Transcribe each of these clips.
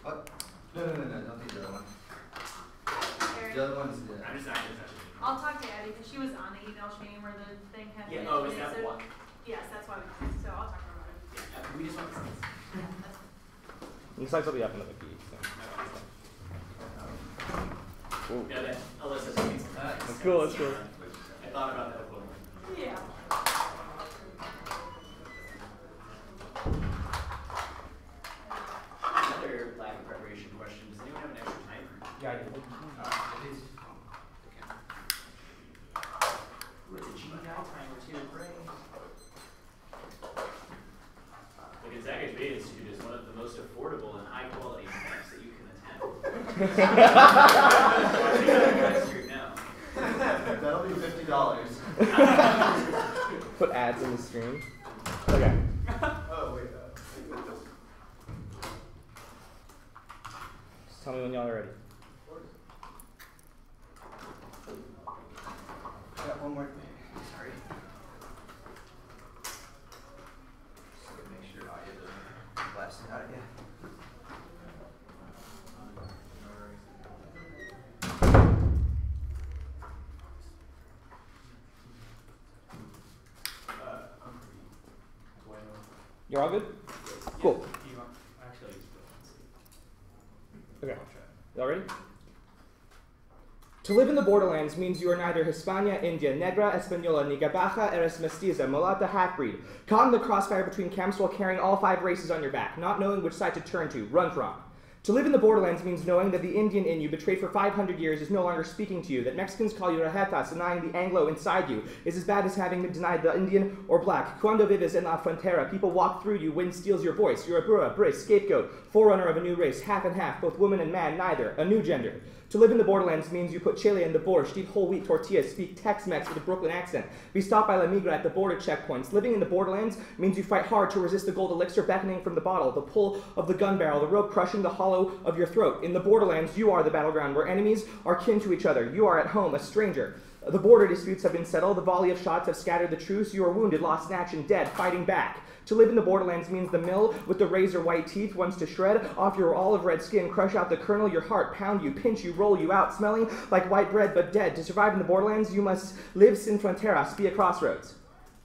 Oh. No, don't take the other one. The other one's the... I'm just not going to touch it. I'll talk to Abby because she was on the email chain where the thing had Yeah, oh, is that one? Yes, that's why so I'll talk to her about it. Yeah, we just want the slides. The slides will be up in the wiki. So. Yeah, that Alyssa thinks That's cool, that's cool. I thought about that before. Yeah. Another lack of preparation question. Does anyone have an extra timer? Yeah, I do. It is. Ooh, it's a GDI timer too. Great. The Gonzaga Debate Institute is one of the most affordable and high quality camps that you can attend. That'll be $50. Put ads in the stream. Okay. Oh, wait. Just tell me when y'all are ready. I got one more thing. Sorry. Just to make sure audio doesn't blast it out of you. You're all good? Cool. Actually, Okay. Y'all ready? To live in the borderlands means you are neither Hispania, India, Negra, Española, ni Gabaja, eres mestiza, mulata, half-breed, caught in the crossfire between camps while carrying all 5 races on your back, not knowing which side to turn to, run from. To live in the borderlands means knowing that the Indian in you, betrayed for 500 years, is no longer speaking to you, that Mexicans call you rajetas, denying the Anglo inside you is as bad as having been denied the Indian or black. Cuando vives en la frontera, people walk through you, wind steals your voice. You're a brua, brace, scapegoat, forerunner of a new race, half and half, both woman and man, neither, a new gender. To live in the borderlands means you put chile in the borscht, eat whole wheat tortillas, speak Tex-Mex with a Brooklyn accent, be stopped by La Migra at the border checkpoints. Living in the borderlands means you fight hard to resist the gold elixir beckoning from the bottle, the pull of the gun barrel, the rope crushing the hollow of your throat. In the borderlands, you are the battleground where enemies are kin to each other. You are at home, a stranger. The border disputes have been settled, the volley of shots have scattered the truce, you are wounded, lost, snatched, and dead, fighting back. To live in the borderlands means the mill with the razor-white teeth wants to shred off your olive-red skin, crush out the kernel, your heart, pound you, pinch you, roll you out, smelling like white bread but dead. To survive in the borderlands, you must live sin fronteras, be a crossroads.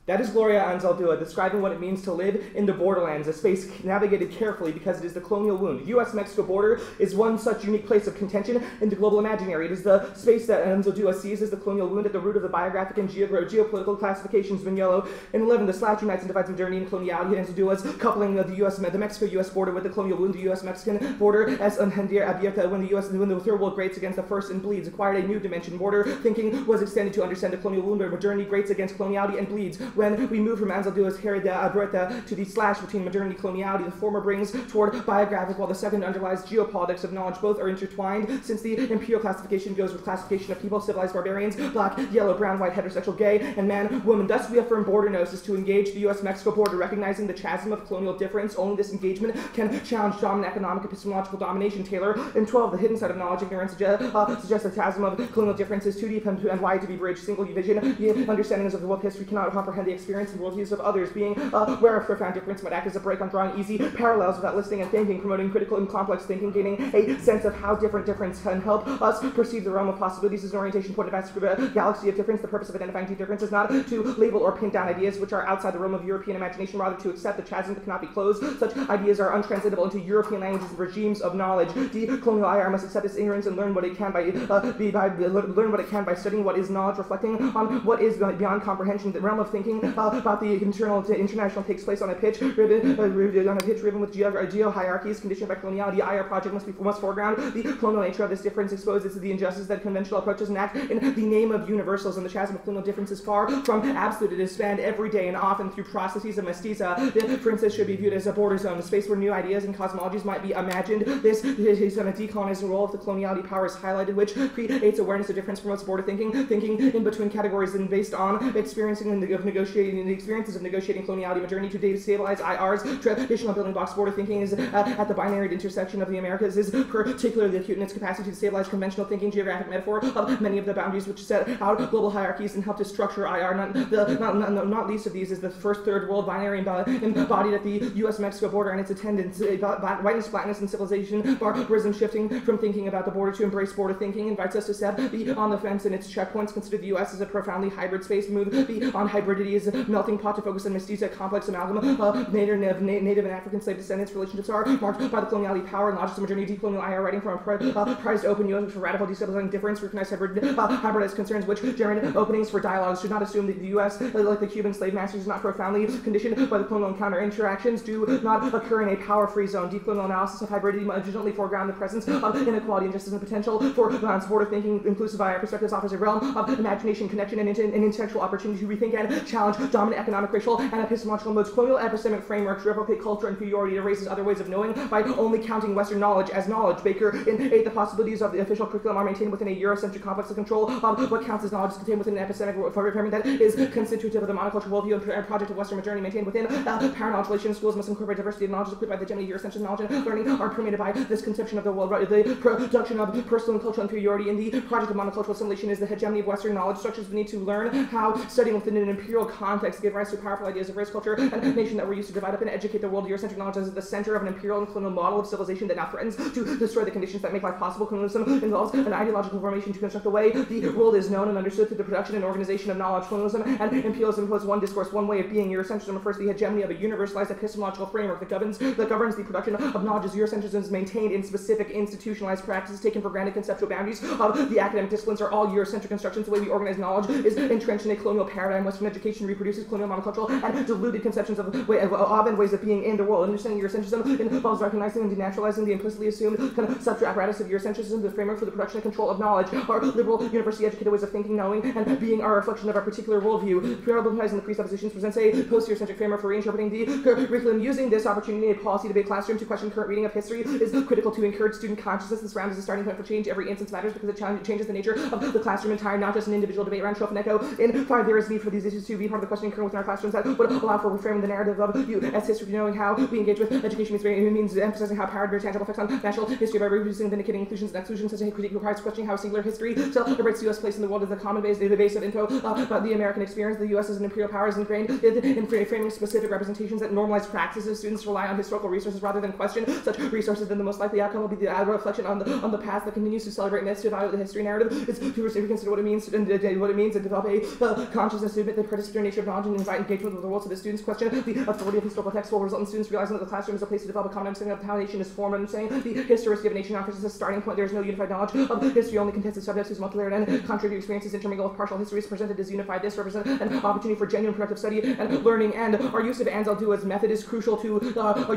That is Gloria Anzaldúa describing what it means to live in the borderlands, a space navigated carefully because it is the colonial wound. The U.S.-Mexico border is one such unique place of contention in the global imaginary. It is the space that Anzaldúa sees as the colonial wound at the root of the biographic and geopolitical classifications in yellow. In 11, the slash unites and divides modernity and coloniality. Anzaldúa's coupling of the Mexico-U.S. border with the colonial wound, the U.S.-Mexican border as unhendir abierta when the third world grates against the first and bleeds, acquired a new dimension. Border thinking was extended to understand the colonial wound where modernity grates against coloniality and bleeds. When we move from Anzaldúa's herida aberta to the slash between modernity and coloniality, the former brings toward biographic while the second underlies geopolitics of knowledge. Both are intertwined since the imperial classification goes with classification of people, civilized barbarians, black, yellow, brown, white, heterosexual, gay, and man, woman. Thus we affirm border gnosis to engage the U.S.-Mexico border, recognizing the chasm of colonial difference. Only this engagement can challenge dominant economic epistemological domination. Taylor, in 12, the hidden side of knowledge, ignorance suggests the chasm of colonial difference is too deep and wide to be bridged. Single vision, the understandings of the world history cannot comprehend the experience and worldviews of others. Being aware of profound difference might act as a brake on drawing easy parallels without listening and thinking, promoting critical and complex thinking, gaining a sense of how difference can help us perceive the realm of possibilities as an orientation point of vast galaxy of difference. The purpose of identifying deep difference is not to label or pin down ideas which are outside the realm of European imagination, rather to accept the chasm that cannot be closed. Such ideas are untranslatable into European languages and regimes of knowledge. Decolonial IR must accept its ignorance and learn what it can learn what it can by studying what is knowledge, reflecting on what is beyond comprehension. The realm of thinking about the international takes place on a pitch ribbon with geo-hierarchies conditioned by coloniality. IR project must foreground the colonial nature of this difference, exposes the injustice that conventional approaches enact in the name of universals, and the chasm of colonial difference is far from absolute. It is spanned every day and often through processes of mestiza. Differences should be viewed as a border zone, a space where new ideas and cosmologies might be imagined. This is on a decolonizing role of the coloniality power is highlighted, which creates awareness of difference, promotes border thinking in between categories and based on experiencing of the experiences of negotiating coloniality modernity to destabilize IR's traditional building blocks border thinking is at the binary intersection of the Americas is particularly acute in its capacity to stabilize conventional thinking, geographic metaphor of many of the boundaries which set out global hierarchies and help to structure IR. Not least of these is the first third world binary embodied at the U.S.-Mexico border and its attendants, whiteness, blackness, and civilization, barbarism shifting from thinking about the border to embrace border thinking, invites us to step on the fence in its checkpoints, consider the U.S. as a profoundly hybrid space, move on hybridity as a melting pot to focus on mestiza, complex amalgam of native and African slave descendants. Relationships are marked by the coloniality power and logics of modernity, decolonial IR writing from a prized open U.S. for radical destabilizing difference, recognize hybridized concerns which generate openings for dialogues, should not assume that the U.S., like the Cuban slave masters, is not profoundly conditioned by the colonial encounter. Interactions do not occur in a power-free zone. Decolonial analysis of hybridity vigilantly foreground the presence of inequality, injustice, and potential for balanced border thinking. Inclusive IR perspectives offers a realm of imagination, connection, and intellectual opportunity to rethink and challenge dominant economic, racial, and epistemological modes. Colonial epistemic frameworks replicate cultural inferiority, erases other ways of knowing by only counting Western knowledge as knowledge. Baker in 8, the possibilities of the official curriculum are maintained within a Eurocentric complex of control of what counts as knowledge is contained within an epistemic framework that is constitutive of the monocultural worldview and project of Western modernity maintained within paraknowledge relation. Schools must incorporate diversity of knowledge equipped by the hegemony of Eurocentric knowledge and learning are permeated by this conception of the world. The production of personal and cultural inferiority in the project of monocultural assimilation is the hegemony of Western knowledge structures. We need to learn how studying within an imperial context give rise to powerful ideas of race, culture, and nation that were used to divide up and educate the world. Eurocentric knowledge is the center of an imperial and colonial model of civilization that now threatens to destroy the conditions that make life possible. Colonialism involves an ideological formation to construct the way the world is known and understood through the production and organization of knowledge. Colonialism and imperialism impose one discourse, one way of being. Eurocentrism refers to the hegemony of a universalized epistemological framework that governs the production of knowledge. As Eurocentrism is maintained in specific institutionalized practices taken for granted conceptual boundaries of the academic disciplines are all Eurocentric constructions. The way we organize knowledge is entrenched in a colonial paradigm. Western education reproduces colonial monocultural and diluted conceptions of and ways of being in the world. Understanding Eurocentrism involves recognizing and denaturalizing the implicitly assumed conceptual apparatus of Eurocentrism. The framework for the production and control of knowledge. Our liberal, university-educated ways of thinking, knowing, and being are a reflection of our particular worldview. Problematizing the presuppositions presents a post-Eurocentric framework for reinterpreting the curriculum. Using this opportunity in a policy debate classroom to question current reading of history is critical to encourage student consciousness. This round is a starting point for change. Every instance matters because it changes the nature of the classroom entire, not just an individual debate round. Trough and echo. In 5, there is need for these issues to be part of the questioning current within our classrooms that would allow for reframing the narrative of you as history, knowing how we engage with education means emphasizing how power bears tangible effects on national history by reproducing vindicating inclusions and exclusions. Such a critique requires questioning how singular history celebrates the U.S. place in the world as the common base of info about the American experience. The U.S. as an imperial power is ingrained in framing specific representations that normalize practices. Students rely on historical resources rather than question such resources. Then the most likely outcome will be the reflection on the past that continues to celebrate myths, to evaluate the history narrative. Is to reconsider what it means and develop a consciousness to admit the participatory nature of knowledge and invite engagement with the world. So the students question the authority of historical text will result in students realizing that the classroom is a place to develop a common understanding of how a nation is formed, understanding the historicity of a nation offers as a starting point. There is no unified knowledge of history, only contested subjects whose multilayered and contradictory experiences intermingle with partial histories presented as unified. This represents an opportunity for genuine productive study and learning, and our use of Anzaldua's method is crucial to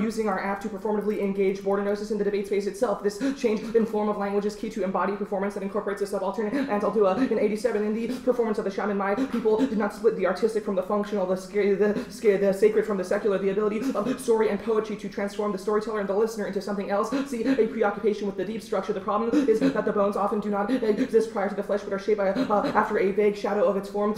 using our app to performatively engage border gnosis in the debate space itself. This change in form of language is key to embody performance that incorporates a subaltern Anzaldua. In 87, in the performance of the shaman, my people did not split the artistic from the functional, the sacred from the secular, the ability of story and poetry to transform the storyteller and the listener into something else. See, a preoccupation with the deep structure. The problem is that the bones often do not exist prior to the flesh, but are shaped by after a vague shadow of its form.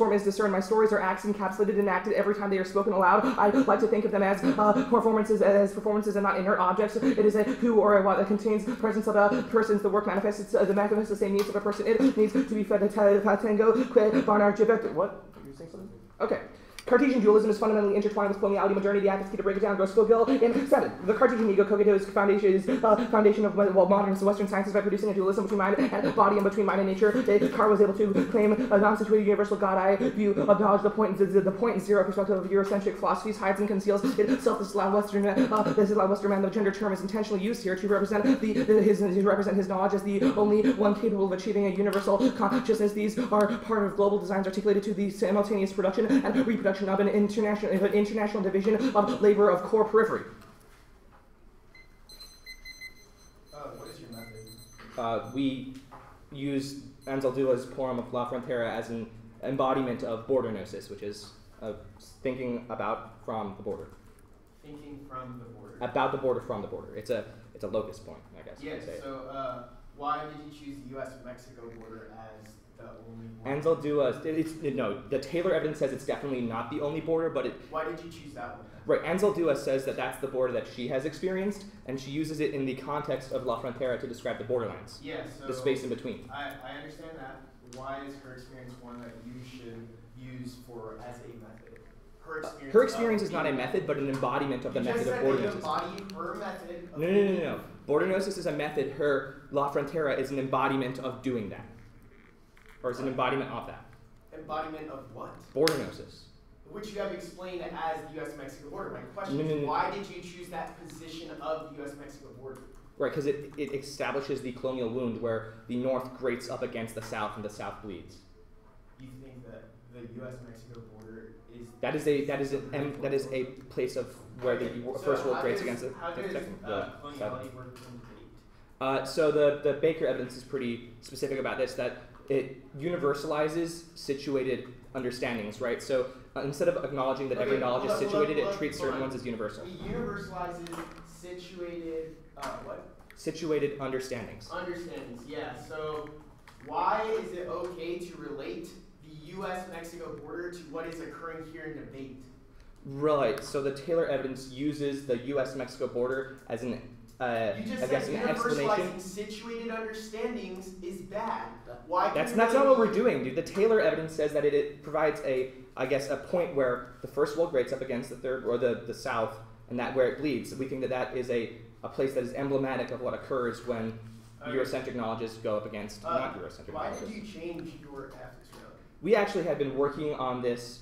Is discerned. My stories are acts encapsulated and acted every time they are spoken aloud. I like to think of them as performances and not inert objects. It is a who or a what that contains the presence of a person. The work manifests the same needs of a person. It needs to be fed tango, barnard, what? Are you saying something? Okay. Cartesian dualism is fundamentally intertwined with coloniality, modernity, the apathy to break it down. Gross-Gill in 7. The Cartesian ego cogito is foundation of modern Western sciences by producing a dualism between mind and body and between mind and nature. Descartes was able to claim a non-situated universal God-eye view of knowledge. The point and zero perspective of Eurocentric philosophies hides and conceals itself. This allowed Western man. The gender term is intentionally used here to represent his knowledge as the only one capable of achieving a universal consciousness. These are part of global designs articulated to the simultaneous production and reproduction of an international division of labor of core periphery. What is your method? We use Anzaldua's poem of La Frontera as an embodiment of border gnosis, which is thinking about from the border. Thinking from the border. About the border from the border. It's a locus point, I guess. Yes. So why did you choose the U.S.-Mexico border as the only border? Anzaldúa, no, the Taylor evidence says it's definitely not the only border, but Why did you choose that one? right, Anzaldúa says that that's the border that she has experienced, and she uses it in the context of La Frontera to describe the borderlands, Yeah, so the space in between. I understand that. Why is her experience one that you should use as a method? Her experience is not a method, but an embodiment of the method of border gnosis. Embody her method. No. Border gnosis is a method. Her La Frontera is an embodiment of doing that, or is an embodiment of that. Embodiment of what? Border gnosis. Which you have explained as the U.S.-Mexico border. My question is, why did you choose that position of the U.S.-Mexico border? Right, because it establishes the colonial wound where the North grates up against the South and the South bleeds. You think that the U.S.-Mexico border is... That is a place of where the first world grates against the second. Coloniality work within debate? So the Baker evidence is pretty specific about this, that it universalizes situated understandings, right? So instead of acknowledging that every knowledge is situated, it treats certain ones as universal. It universalizes situated, what? Situated understandings. Understandings, yeah. So why is it okay to relate the U.S.-Mexico border to what is occurring here in debate? Right, so the Taylor evidence uses the U.S.-Mexico border as an you just I guess said an explanation. Universalizing situated understandings is bad. Why? That's not what we're doing, dude. The Taylor evidence says that it provides a point where the first world grates up against the third or the South, and that where it bleeds. We think that is a place that is emblematic of what occurs when Eurocentric knowledges go up against not Eurocentric knowledges. Why did you change your ethics route? We actually had been working on this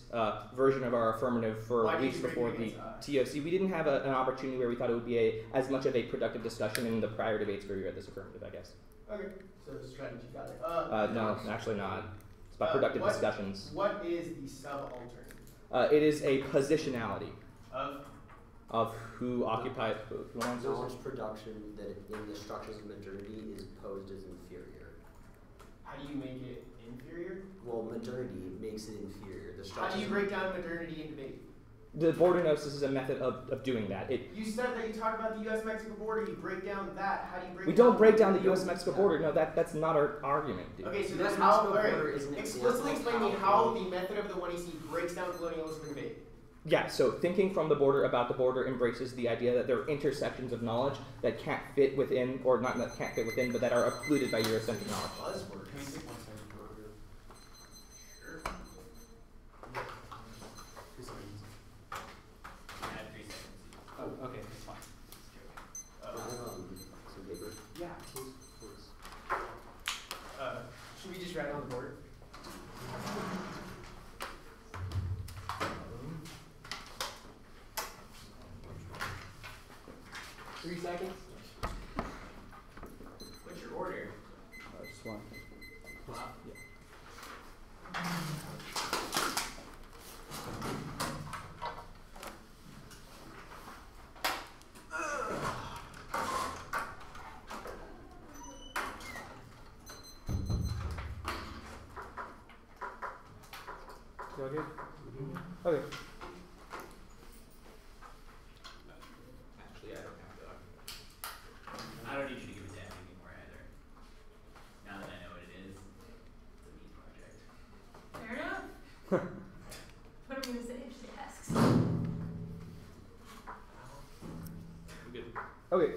version of our affirmative for weeks before the TOC. We didn't have an opportunity where we thought it would be as much of a productive discussion in the prior debates where we read this affirmative, I guess. Okay, so strategy got it. No, actually not. It's about productive discussions. What is the subaltern? It is a positionality of who occupied who owns it. Knowledge production that in the structures of modernity is posed as inferior. How do you make it inferior? Well, modernity makes it inferior. How do you break down modernity in debate? The border gnosis is a method of doing that. You said that you talk about the U.S.-Mexico border. You break down that. How do you break? We don't break down the U.S.-Mexico border. No, that's not our argument, dude. Okay, so then how? Explicitly explain me how the method of the 1EC breaks down colonialism in debate. Yeah, so thinking from the border about the border embraces the idea that there are intersections of knowledge that can't fit within, or not that can't fit within, but that are occluded by Eurocentric knowledge. Buzzword. Can we take 1 second for order? Sure. I have 3 seconds. Oh, okay, that's fine. Some paper. Yeah, please. Should we just write on the board? 3 seconds. What's your order? Just one. Wow. You okay? Okay. Actually, I don't have to. I don't need you to give it to Damien anymore either. Now that I know what it is, it's a me project. Fair enough. What am I going to say if she asks? I'm good. Okay.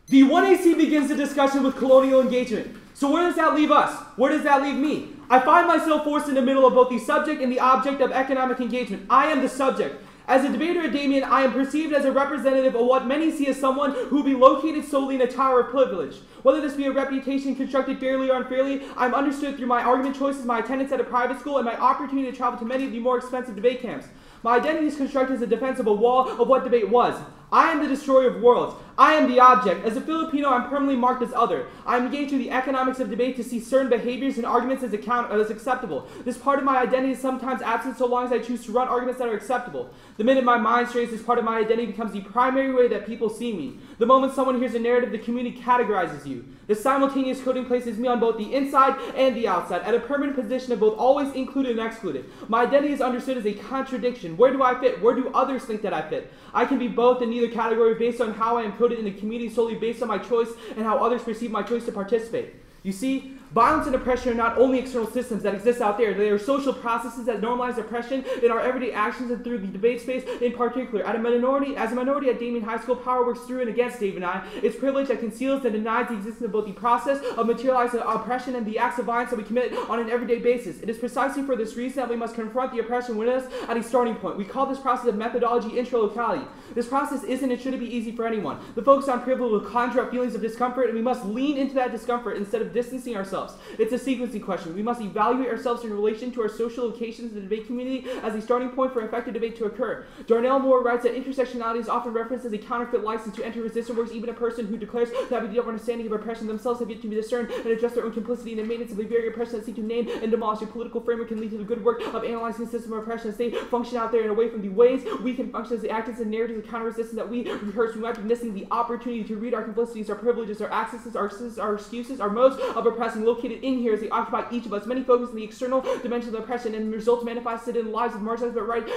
The 1AC begins the discussion with colonial engagement. So where does that leave us? Where does that leave me? I find myself forced in the middle of both the subject and the object of economic engagement. I am the subject. As a debater at Damien, I am perceived as a representative of what many see as someone who will be located solely in a tower of privilege. Whether this be a reputation constructed fairly or unfairly, I am understood through my argument choices, my attendance at a private school, and my opportunity to travel to many of the more expensive debate camps. My identity is constructed as a defense of a wall of what debate was. I am the destroyer of worlds. I am the object. As a Filipino, I'm permanently marked as other. I am engaged in the economics of debate to see certain behaviors and arguments as acceptable. This part of my identity is sometimes absent so long as I choose to run arguments that are acceptable. The minute my mind strays, this part of my identity becomes the primary way that people see me. The moment someone hears a narrative, the community categorizes you. The simultaneous coding places me on both the inside and the outside, at a permanent position of both always included and excluded. My identity is understood as a contradiction. Where do I fit? Where do others think that I fit? I can be both in neither category based on how I am coded in the community solely based on my choice and how others perceive my choice to participate. You see, Violence and oppression are not only external systems that exist out there, they are social processes that normalize oppression in our everyday actions and through the debate space in particular. As a minority at Damien High School, power works through and against Dave and I. It's privilege that conceals and denies the existence of both the process of materialized oppression and the acts of violence that we commit on an everyday basis. It is precisely for this reason that we must confront the oppression within us at a starting point. We call this process of methodology interlocality. This process isn't and shouldn't be easy for anyone. The focus on privilege will conjure up feelings of discomfort, and we must lean into that discomfort instead of distancing ourselves. It's a sequencing question. We must evaluate ourselves in relation to our social locations in the debate community as a starting point for effective debate to occur. Darnell Moore writes that intersectionality is often referenced as a counterfeit license to enter resistance works. Even a person who declares to have a deep understanding of oppression themselves have yet to be discerned and address their own complicity in the maintenance of a very oppression that seek to name and demolish a political framework can lead to the good work of analyzing the system of oppression as they function out there and away from the ways we can function as the actors and narratives of counter-resistance that we rehearse. We might be missing the opportunity to read our complicities, our privileges, our accesses, our excuses, our modes of oppressing located in here as they occupy each of us. Many focus on the external dimensions of oppression and results manifested in the lives of marginalized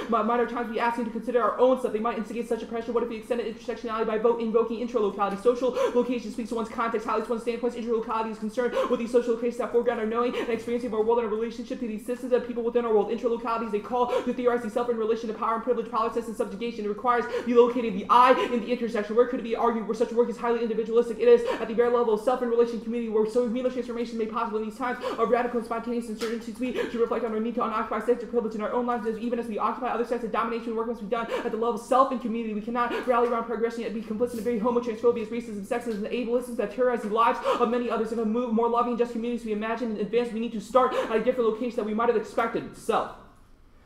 but might at times be asking to consider our own stuff. They might instigate such oppression. What if we extended intersectionality by invoking interlocality? Social location speaks to one's context, highlights one's standpoints. Interlocality is concerned with these social locations that foreground our knowing and experiencing of our world and our relationship to these systems of people within our world. Interlocality is a call to theorize the self in relation to power and privilege, politics and subjugation. It requires the locating the I in the intersection. Where could it be argued where such work is highly individualistic? It is at the bare level of self in relation community where so meaningful transformation is made possible in these times of radical and spontaneous insurgencies. We should reflect on our need to unoccupy sector privilege in our own lives, even as we occupy other sets of domination. Work must be done at the level of self and community. We cannot rally around progression yet be complicit in very homotransphobia, racism, sexism, and ableism that terrorize the lives of many others. If a more loving and just communities we imagine in advance, we need to start at a different location that we might have expected. Self.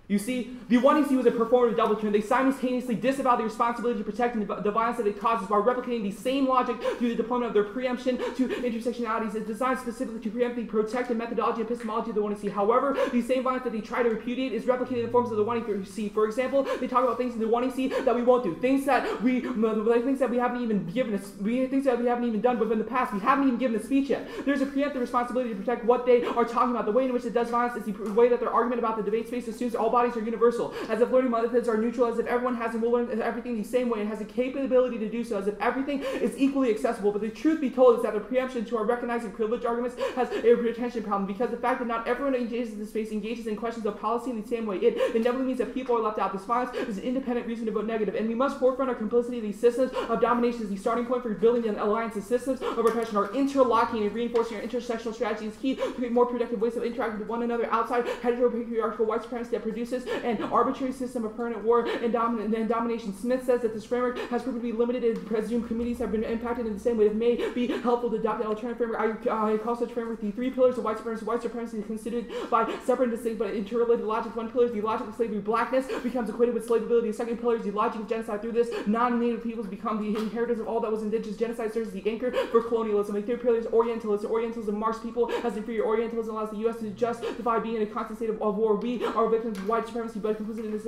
You see, the one was a performative double turn. They simultaneously disavow the responsibility to protect the violence that it causes while replicating the same logic through the deployment of their preemption to intersectionalities. It's designed specifically to preempt the protective methodology and epistemology of the one. However, the same violence that they try to repudiate is replicated in the forms of the one. For example, they talk about things in the one that we won't do, things that we haven't even given us, things that we haven't even done within the past. We haven't even given a speech yet. There's a preemptive responsibility to protect what they are talking about. The way in which it does violence is the way that their argument about the debate space assumes all bodies are universal, as if learning methods are neutral, as if everyone has and will learn everything the same way and has the capability to do so, as if everything is equally accessible. But the truth be told is that the preemption to our recognizing privilege arguments has a retention problem, because the fact that not everyone engages in this space engages in questions of policy in the same way, it inevitably means that people are left out. This violence is an independent reason to vote negative, and we must forefront our complicity of these systems of domination as the starting point for building an alliance. The systems of repression are interlocking and reinforcing our intersectional strategy is key to create more productive ways of interacting with one another outside heteropatriarchal white supremacy that produces an arbitrary system of permanent war and domination. Smith says that this framework has proven to be limited and presumed communities have been impacted in the same way. It may be helpful to adopt an alternative framework. I call such framework the three pillars of white supremacy. White supremacy is considered by separate and distinct but interrelated logic. One pillar is the logic of slavery. Blackness becomes equated with slaveability. The second pillar is the logic of genocide. Through this, non-native peoples become the inheritors of all that was indigenous. Genocide serves as the anchor for colonialism. The third pillar is Orientalism. Orientalism marks people as inferior. Orientalism allows the U.S. to justify being in a constant state of war. We are victims of white supremacy, but complicit in this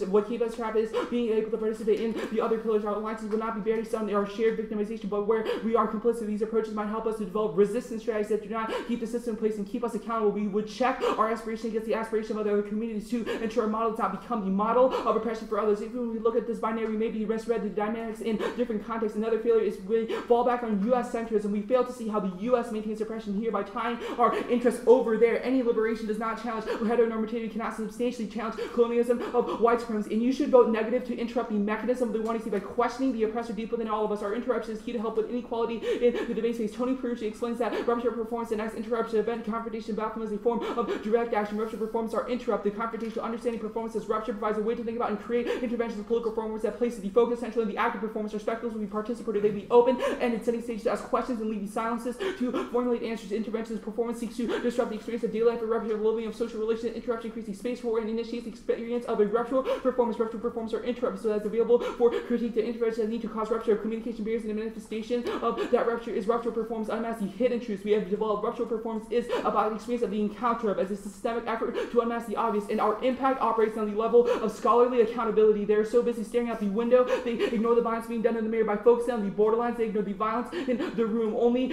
what keeps us trapped is being able to participate in the other pillars. Our alliances will not be based on our shared victimization, but where we are complicit. These approaches might help us to develop resistance strategies that do not keep the system in place and keep us accountable. We would check our aspiration against the aspiration of other communities to ensure our model does not become the model of oppression for others. If we look at this binary, we may be misread the dynamics in different contexts. Another failure is we fall back on U.S. centrism. We fail to see how the U.S. maintains oppression here by tying our interests over there. Any liberation does not challenge heteronormativity, cannot substantially challenge colonialism of white supremacy, and you should vote negative to interrupt the mechanism of the one by questioning the oppressor deep within all of us. Our interruption is key to help with inequality in the debate space. Tony Perucci explains that rupture performance and next interruption event confrontation battlefield is a form of direct action. Rupture performance are interrupt. The confrontational understanding performance as rupture provides a way to think about and create interventions of political frameworks that places the focus centrally in the active performance. Our spectacles will be participatory. They be open and in setting stage to ask questions and leave the silences to formulate answers to interventions. Performance seeks to disrupt the experience of daily life, a rupture of living of social relations. Interruption creates the space for and initiates the experience of a ruptural performance. Ruptural performance are interrupts, so that's available for critique. The interventions that need to cause rupture of communication barriers, and the manifestation of that rupture is ruptural performance. Unmask the hidden truths we have developed. Ruptural performance is about the experience of the encounter of as a systemic effort to unmask the obvious, and our impact operates on the level of scholarly accountability. They're so busy staring out the window, they ignore the violence being done in the mirror. By focusing on the borderlands, they ignore the violence in the room. Only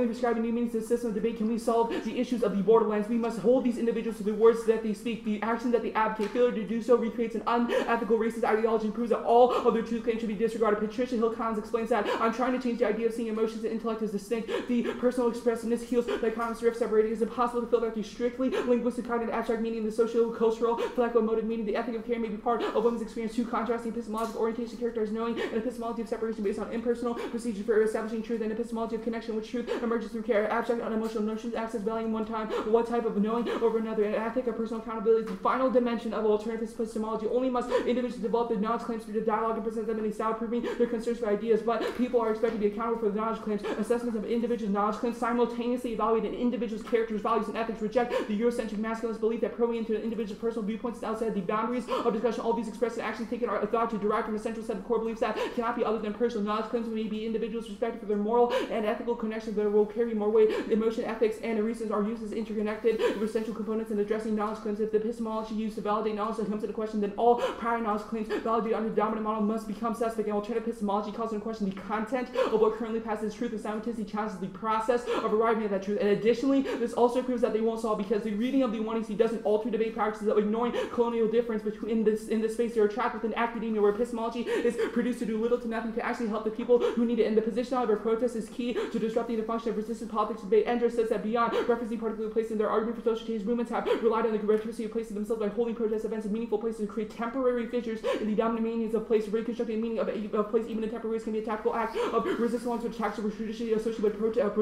prescribing new meanings to the system of debate can we solve the issues of the borderlands. We must hold these individuals to the words that they speak. The actions that they advocate, failure to do so recreates an unethical racist ideology and proves that all of their truth claims should be disregarded. Patricia Hill Collins explains that I'm trying to change the idea of seeing emotions and intellect as distinct. The personal expressiveness heals dichotomous rift separating. It is impossible to fill that through strictly linguistic cognitive abstract meaning, the social-cultural, motive meaning. The ethic of care may be part of women's experience. Two contrasting epistemological orientation characterized knowing, an epistemology of separation based on impersonal procedures for establishing truth, and epistemology of connection which truth emerges through care. Abstract unemotional notions access valuing one time, one type of knowing over another. An ethic of personal accountability is the final dimension of alternative epistemology. Only must individuals develop their knowledge claims through the dialogue and present them in a style proving their concerns for ideas, but people are expected to be accountable for the knowledge claims. Assessments of individuals' knowledge claims simultaneously evaluate an individual's characters, values, and ethics. Reject the Eurocentric masculinist belief that probing into an individual's personal viewpoints is outside the boundaries of discussion. All these expressed in actions taken are thought to derive from a central set of core beliefs that cannot be other than personal. Knowledge claims may be individuals respected for their moral and ethical connections, but will carry more weight. Emotion, ethics, and reasons are used as interconnected with central components in addressing knowledge claims. If the epistemology used to validate knowledge that comes into question, then all prior knowledge claims validated under the dominant model must become suspect. And alternative epistemology calls into question the content of what currently passes as truth and simultaneously challenges the process of arriving at that truth. And additionally, this also proves that they won't solve, because the reading of the 1AC doesn't alter debate practices of ignoring colonial difference between in this space. They are trapped within academia where epistemology is produced to do little to nothing to actually help the people who need it. And the positionality of protest is key to disrupting the function of resistant politics debate. Ender says that beyond referencing particular places in their argument for social change, movements have relied on the rhetoricity of places themselves by holding protest events in meaningful places to create temporary fissures in the dominant meanings of place. Reconstructing the meaning of place even in temporary ways can be a tactical act of resistance alongside attacks that were traditionally associated with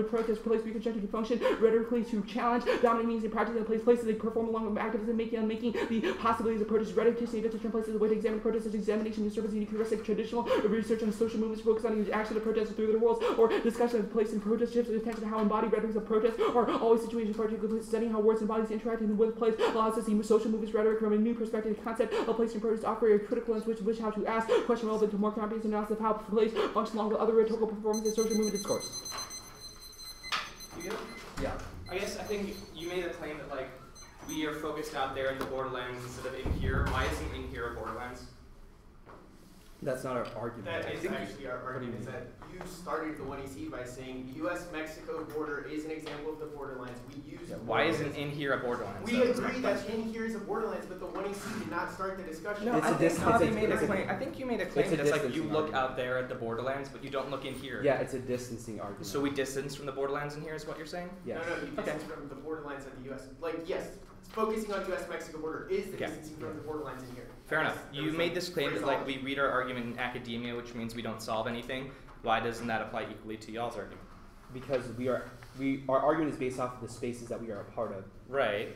protest. Place reconstructing to function rhetorically to challenge dominant meanings and practice in places they perform along with activism, making the possibilities of protest. Rhetoric to turn places a way to examine protest as examination of service, unique heuristic, traditional research on social movements focus on the action of protest through their worlds, or discussion of place in protest shifts attention to how embodied rhetorics of protest are always situations for particular places. Studying how words and bodies interact with place allows us to see social movements rhetoric from a new perspective. The concept of place in protest offer a critical lens which how to ask question relevant to more comprehensive analysis of how place functions along with other rhetorical performances social movement discourse. You good? Yeah. I think you made a claim that like we are focused out there in the borderlands instead of in here. Why isn't in here a borderlands? That's not our argument. That is actually our argument, is that you started the 1AC by saying the U.S.-Mexico border is an example of the borderlands. We use Why isn't in here a borderlands? We agree that in here is a borderlands, but the 1AC did not start the discussion. No, I think you made a claim that's like you look out there at the borderlands, but you don't look in here. Yeah, it's a distancing argument. So we distance from the borderlands in here is what you're saying? Yeah. No, you distance from the borderlands of the U.S. Like, yes, focusing on U.S.-Mexico border is the distancing from the borderlands in here. Fair enough. You made this claim that like we read our argument in academia, which means we don't solve anything. Why doesn't that apply equally to y'all's argument? Because our argument is based off of the spaces that we are a part of. Right.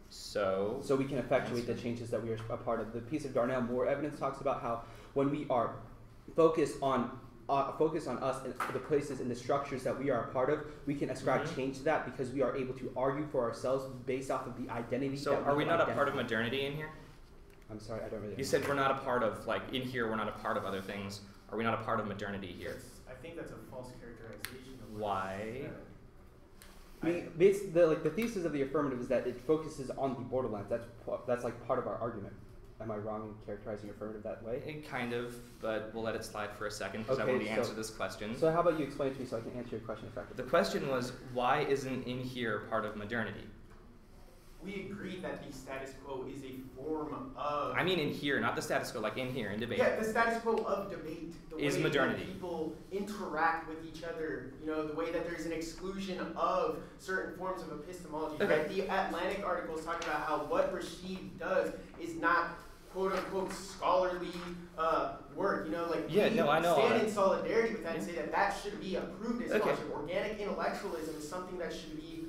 So we can effectuate the changes that we are a part of. The piece of Darnell Moore evidence talks about how when we are focused on us and the places and the structures that we are a part of, we can ascribe change to that because we are able to argue for ourselves based off of the identity. So are we not a part of modernity in here? I'm sorry, I don't really. You said we're not a part of, like, in here we're not a part of other things. Are we not a part of modernity here? I think that's a false characterization of why. I mean, the thesis of the affirmative is that it focuses on the borderlands. That's like part of our argument. Am I wrong in characterizing affirmative that way? Kind of, but we'll let it slide for a second because I want to answer this question. So how about you explain it to me so I can answer your question effectively? The question was, why isn't in here part of modernity? We agree that the status quo is a form of... I mean in here, not the status quo, like in here, in debate. Yeah, the status quo of debate. The is way modernity. that people interact with each other, the way that there's an exclusion of certain forms of epistemology. Okay. Right? The Atlantic article is talking about how what Rashid does is not quote-unquote scholarly work. I know. Stand in solidarity with that and say that should be approved as scholarship. Organic intellectualism is something that should be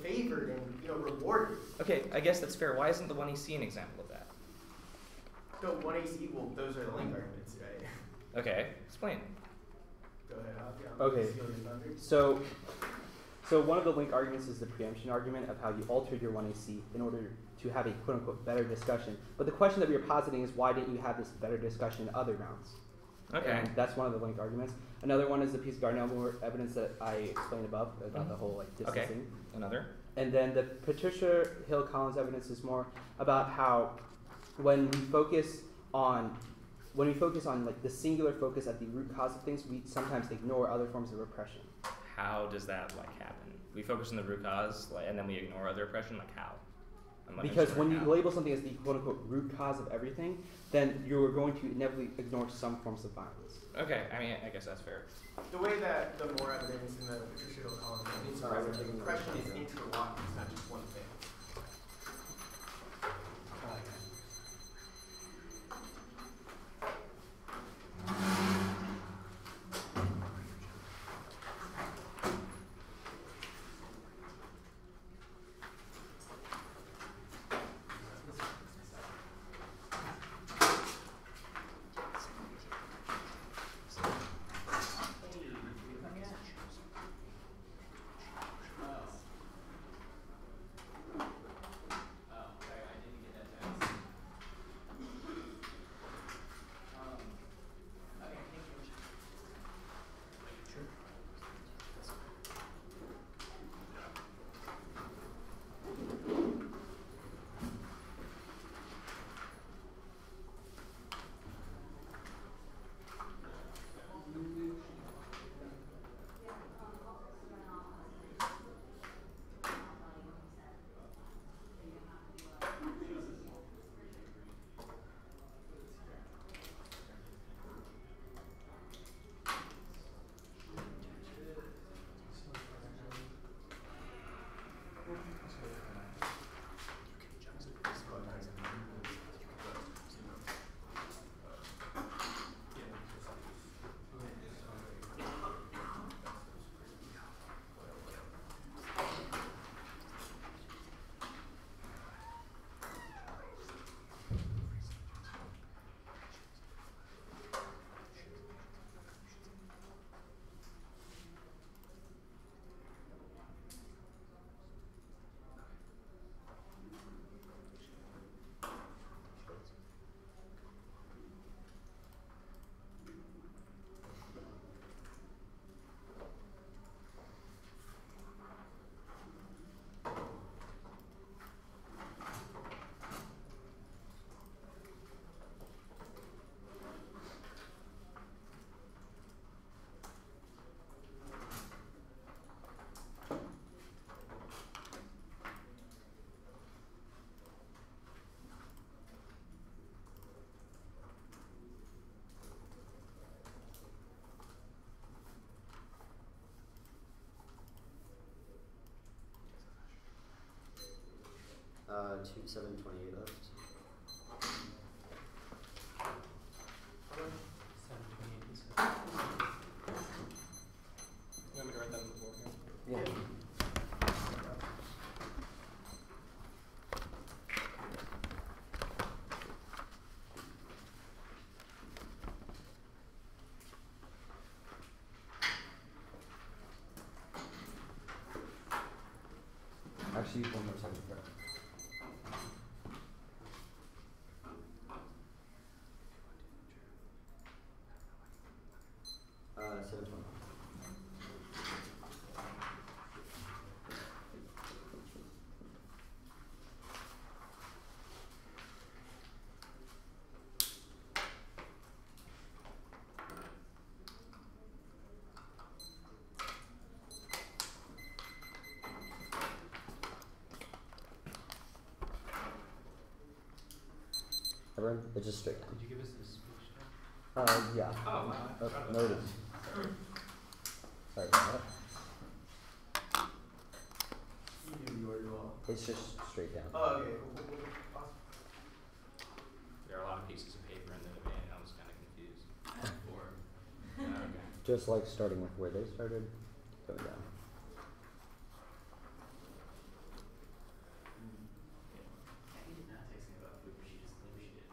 favored and rewarded. Okay, I guess that's fair. Why isn't the 1AC an example of that? The 1AC, well, those are the link arguments, right? Okay, explain. Go ahead, Okay, so one of the link arguments is the preemption argument of how you altered your 1AC in order to have a quote-unquote better discussion. But the question that we are positing is why didn't you have this better discussion in other rounds? Okay. And that's one of the link arguments. Another one is the piece of Darnell Moore evidence that I explained above about the whole distancing. Okay. Another. And then the Patricia Hill Collins evidence is more about how when we focus on like the singular focus at the root cause of things, we sometimes ignore other forms of repression. How does that happen? We focus on the root cause and then we ignore other oppression? How? I'm not Because sure when you how. label something as the quote-unquote root cause of everything, then you're going to inevitably ignore some forms of violence. Okay, I mean, I guess that's fair. The way that the more evidence in the Judicial column is Sorry, we're taking oppression is notes. interlocked, it's not just one thing. Uh, 728 left. You want me to write that on the board here? Yeah. Actually, one more time. 720. Everyone, it's just straight down. Did you give us this speech? Yeah. Oh, wow. Noted. Sorry about that. You do yours well. It's just straight down. Oh, okay. Cool. Awesome. There are a lot of pieces of paper in the debate. I was kind of confused. Okay. Just like starting with where they started, going down. He did not text me about food, but she just claimed she did.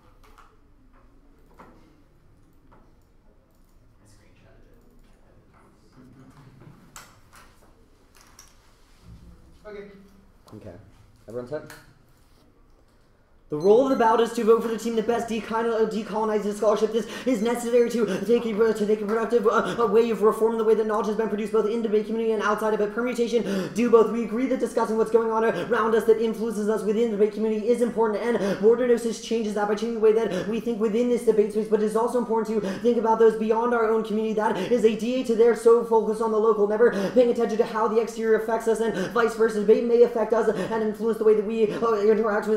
I screenshotted it. Okay. Okay. Everyone set? The role of the ballot is to vote for the team that best decolonizes scholarship. This is necessary to take a productive way of reforming the way that knowledge has been produced both in the debate community and outside of it. Permutation do both. We agree that discussing what's going on around us that influences us within the debate community is important, and border gnosis changes that by changing the way that we think within this debate space, but it is also important to think about those beyond our own community. That is a DA to their so focused on the local, never paying attention to how the exterior affects us, and vice versa. Debate may affect us and influence the way that we interact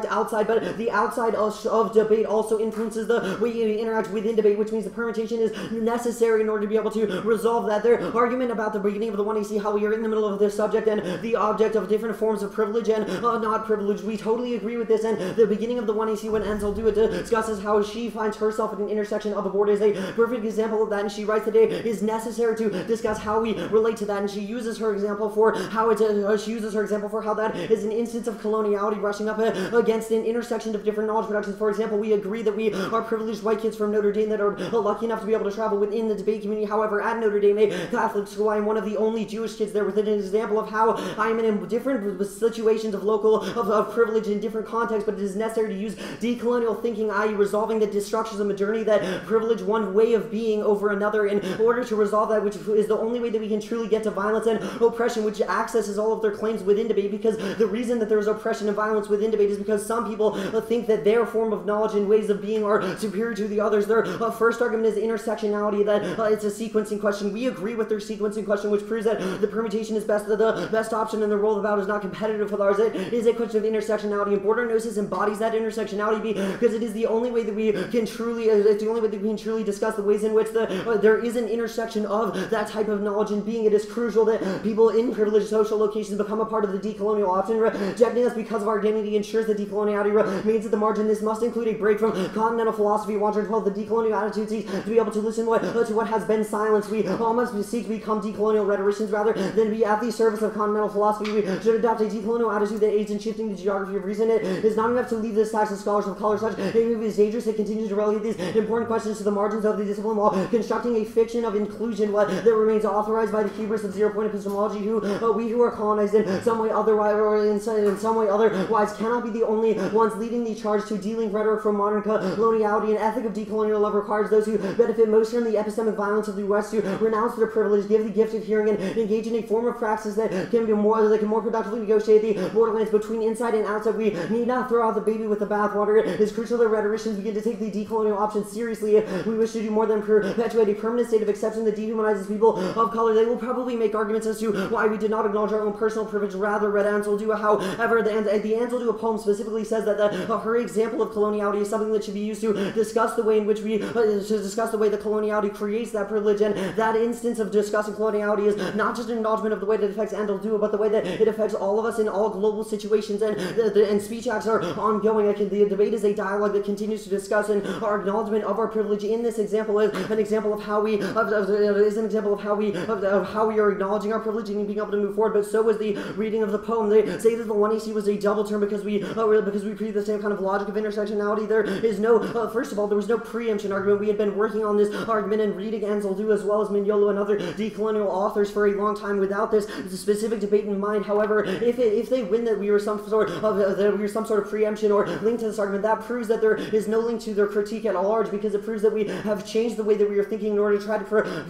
outside, but the outside of debate also influences the way you interact within debate, which means the permutation is necessary in order to be able to resolve that. Their argument about the beginning of the 1AC, how we are in the middle of this subject and the object of different forms of privilege and not privilege, we totally agree with this, and the beginning of the 1AC when Ansel Dua discusses how she finds herself at an intersection of a border is a perfect example of that, and she writes that it is necessary to discuss how we relate to that, and she uses her example for how that is an instance of coloniality rushing up against an intersection of different knowledge productions. For example, we agree that we are privileged white kids from Notre Dame that are lucky enough to be able to travel within the debate community. However, at Notre Dame, a Catholic school, I am one of the only Jewish kids there, with an example of how I am in different situations of privilege in different contexts, but it is necessary to use decolonial thinking, i.e. resolving the destructions of modernity that privilege one way of being over another in order to resolve that, which is the only way that we can truly get to violence and oppression, which accesses all of their claims within debate, because the reason that there is oppression and violence within debate is because some people think that their form of knowledge and ways of being are superior to the others. Their first argument is intersectionality, that it's a sequencing question. We agree with their sequencing question, which proves that the permutation is the best option, and the role of the ballot is not competitive with ours. It is a question of intersectionality, and border gnosis embodies that intersectionality because it is the only way that we can truly discuss the ways in which there is an intersection of that type of knowledge and being. It is crucial that people in privileged social locations become a part of the decolonial option. Rejecting us because of our identity ensures that decoloniality remains at the margin. This must include a break from continental philosophy. 112, the decolonial attitude seeks to be able to listen to what has been silenced. We all must seek to become decolonial rhetoricians rather than be at the service of continental philosophy. We should adopt a decolonial attitude that aids in shifting the geography of reason. It is not enough to leave this task of scholars of color. Such a move is dangerous. It continues to relegate these important questions to the margins of the discipline while constructing a fiction of inclusion that remains authorized by the hubris of zero-point epistemology, we who are colonized in some way otherwise cannot be the only ones leading the charge to dealing rhetoric from modern coloniality. An ethic of decolonial love requires those who benefit most from the epistemic violence of the West to renounce their privilege, give the gift of hearing, and engage in a form of praxis that can more productively negotiate the borderlands between inside and outside. We need not throw out the baby with the bathwater. It is crucial that rhetoricians begin to take the decolonial option seriously if we wish to do more than perpetuate a permanent state of exception that dehumanizes people of color. They will probably make arguments as to why we did not acknowledge our own personal privilege, rather read Ansel Dua. However, the Ansel Dua poem specifically says that her example of coloniality is something that should be used to discuss the way in which the coloniality creates that privilege, and that instance of discussing coloniality is not just an acknowledgement of the way that it affects Ansel Dua, but the way that it affects all of us in all global situations, and speech acts are ongoing. The debate is a dialogue that continues to discuss, and our acknowledgement of our privilege in this example is an example of how we are acknowledging our privilege and being able to move forward. But so was the reading of the poem. They say that the 1AC was a double term because we preach the same kind of logic of intersectionality. There is no first of all, there was no preemption argument. We had been working on this argument and reading Ansel Dua as well as Mignolo and other decolonial authors for a long time without this specific debate in mind. However, if they win that we were some sort of preemption or link to this argument, that proves that there is no link to their critique at large, because it proves that we have changed the way that we are thinking in order to try to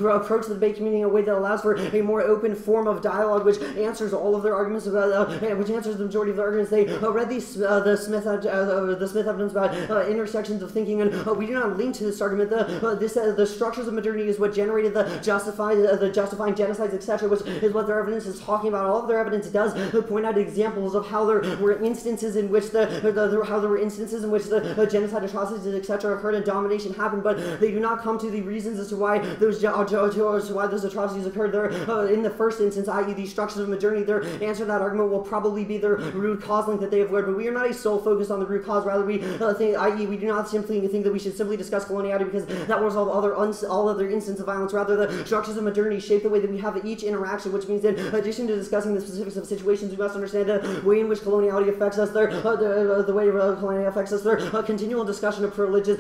approach the debate community in a way that allows for a more open form of dialogue, which answers all of their arguments which answers the majority of the arguments. They read the Smith evidence about intersections of thinking, and we do not link to this argument. The structures of modernity is what generated the justifying genocides, etc., which is what their evidence is talking about. All of their evidence does point out examples of how there were instances in which the genocide, atrocities, etc., occurred and domination happened, but they do not come to the reasons as to why those atrocities occurred. In the first instance, i.e. the structures of modernity, their answer to that argument will probably be their root cause link that they have learned. But we are not a sole focus on the root cause. Rather, we think, i.e. we do not simply think that we should simply discuss coloniality because that will resolve all other instances of violence. Rather, the structures of modernity shape the way that we have each interaction, which means in addition to discussing the specifics of situations, we must understand the way in which coloniality affects us, the way coloniality affects us, their continual discussion of privileges,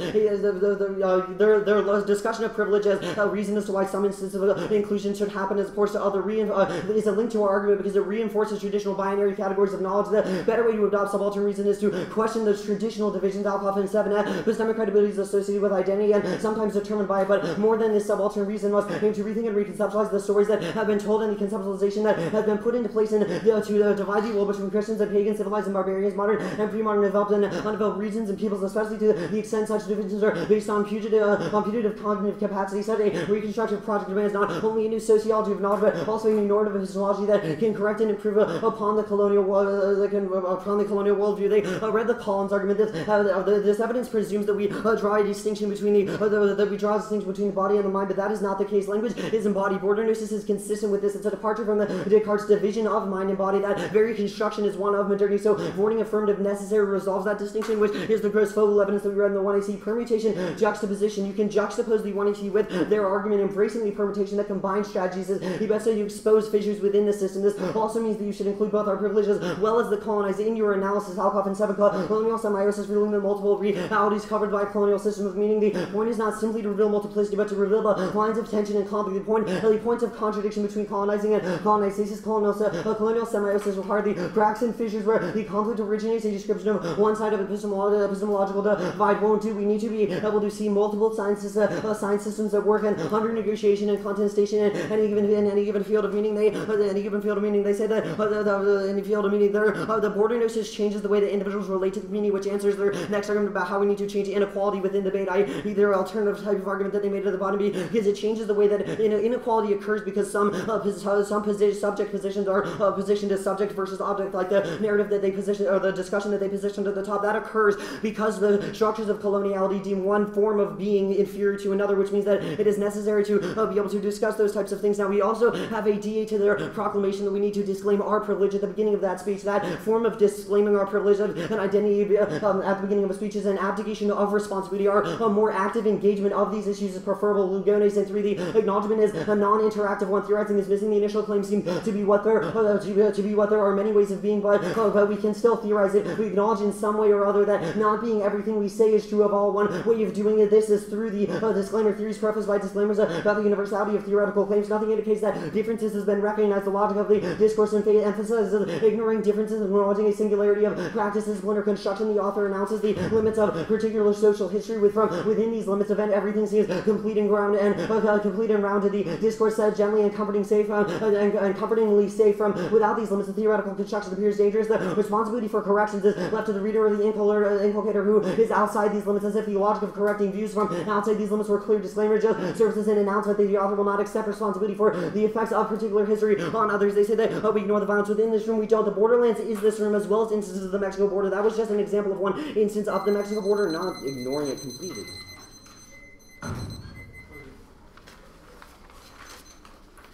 their discussion of privilege as a reason as to why some instances of inclusion should happen as opposed to other is a link to our argument because it reinforces traditional binary categories of knowledge. The better way to adopt subaltern reason is this to question those traditional divisions Alcoff and 7 epistemic credibility is associated with identity and sometimes determined by it, but more than this subaltern reason must aim to rethink and reconceptualize the stories that have been told and the conceptualization that has been put into place to divide the world between Christians and pagans, civilized and barbarians, modern and pre-modern, developed and undeveloped regions and peoples, especially to the extent such divisions are based on putative cognitive capacity. Such a reconstructive project demands not only a new sociology of knowledge, but also a new normative histology that can correct and improve upon the colonial worldview. They read the Collins argument that this evidence presumes that we draw a distinction between the body and the mind, but that is not the case. Language is embodied. Border gnosis is consistent with this. It's a departure from the Descartes' division of mind and body. That very construction is one of modernity. So avoiding affirmative necessary resolves that distinction, which is the gross focal evidence that we read in the 1AC. Permutation, juxtaposition. You can juxtapose the 1AC with their argument embracing the permutation that combines strategies. You best say you expose fissures within the system. This also means that you should include both our privileges as well as the colonized in your analysis. Alcoff and 7 colonial symbiosis revealing the multiple realities covered by colonial systems, meaning the point is not simply to reveal multiplicity, but to reveal the lines of tension and conflict. The points of contradiction between colonizing and colonizations. Colonial symbiosis require the cracks and fissures where the conflict originates. A description of one side of epistemological divide won't do. We need to be able to see multiple science systems at work and under negotiation and contestation in any given field of meaning. They say that in the field of meaning, the border gnosis changes the way that individuals relate to the meaning, which answers their next argument about how we need to change inequality within debate. Their alternative type of argument that they made at the bottom because it changes the way that inequality occurs because some subject positions are positioned as subject versus object, like the narrative that they position or the discussion that they positioned at the top. That occurs because the structures of coloniality deem one form of being inferior to another, which means that it is necessary to be able to discuss those types of things. Now, we also have a DA to their proclamation that we need to disclaim our privilege at the beginning of that speech. That form of disclaiming our privilege of an identity at the beginning of a speech is an abdication of responsibility. Our more active engagement of these issues is preferable. Lugones and 3, the acknowledgement is a non-interactive one. Theorizing is missing. The initial claims seem to be what there are many ways of being, but we can still theorize it. We acknowledge in some way or other that not being everything we say is true of all. One way of doing this is through the disclaimer. Theories prefaced by disclaimers about the universality of theoretical claims. Nothing indicates that differences has been recognized. The logic of the discourse and emphasizes ignoring differences and acknowledging a singularity of practice, discipline, or construction. The author announces the limits of particular social history. Within these limits of everything seems complete and rounded. The discourse said gently and comfortingly safe from without these limits. The theoretical construction appears dangerous. The responsibility for corrections is left to the reader or the inculcator who is outside these limits, as if the logic of correcting views from outside these limits were clear. Disclaimer just serves as an announcement that the author will not accept responsibility for the effects of particular history on others. They say that we ignore the violence within this room. We don't. The borderlands is this room, as well as instances of the Mexico border. That was just an example of one instance of the Mexico border, not ignoring it completely.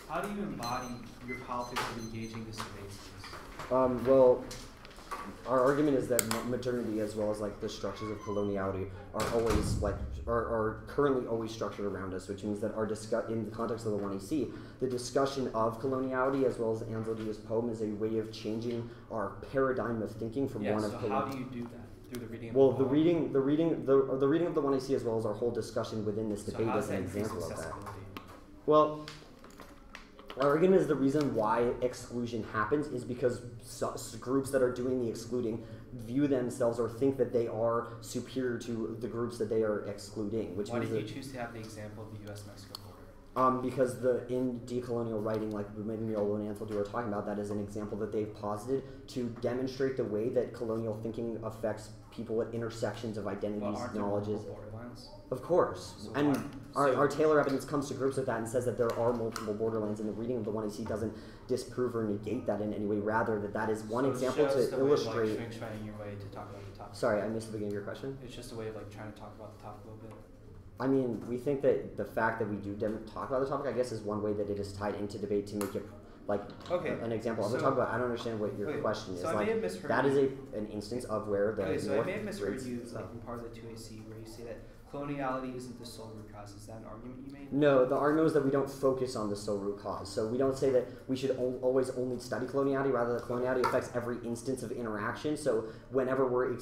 How do you embody your politics of engaging this space? Well, our argument is that modernity, as well as like the structures of coloniality, are always are currently always structured around us, which means that in the context of the 1AC, the discussion of coloniality, as well as Ansel Dia's poem, is a way of changing our paradigm of thinking from one of. So how do you do that? Through the reading of well, the reading of the 1AC, as well as our whole discussion within this debate, is an example of that. Well, our argument is the reason why exclusion happens is because groups that are doing the excluding view themselves or think that they are superior to the groups that they are excluding. Why did you choose to have the example of the U.S.-Mexico border? Because in decolonial writing, like maybe Miolo and Ansel were talking about, that is an example that they've posited to demonstrate the way that colonial thinking affects people at intersections of identities, knowledges. Borderlands? Of course. So and our Taylor evidence comes to grips with that and says that there are multiple borderlands, and the reading of the 1AC doesn't disprove or negate that in any way. Rather, that is one example to illustrate. Way of, trying your way to talk about the topic. Sorry, I missed the beginning of your question. It's just a way of trying to talk about the topic a little bit. I mean, we think that the fact that we do talk about the topic, I guess, is one way that it is tied into debate to make it an example of the topic. But I don't understand what your question is. So I may have misheard that is an instance of where the so I may have misheard you in part of the 2AC where you say that coloniality isn't the sole root cause. Is that an argument you made? No, the argument was that we don't focus on the sole root cause. So we don't say that we should always only study coloniality. Rather, that coloniality affects every instance of interaction. So whenever we're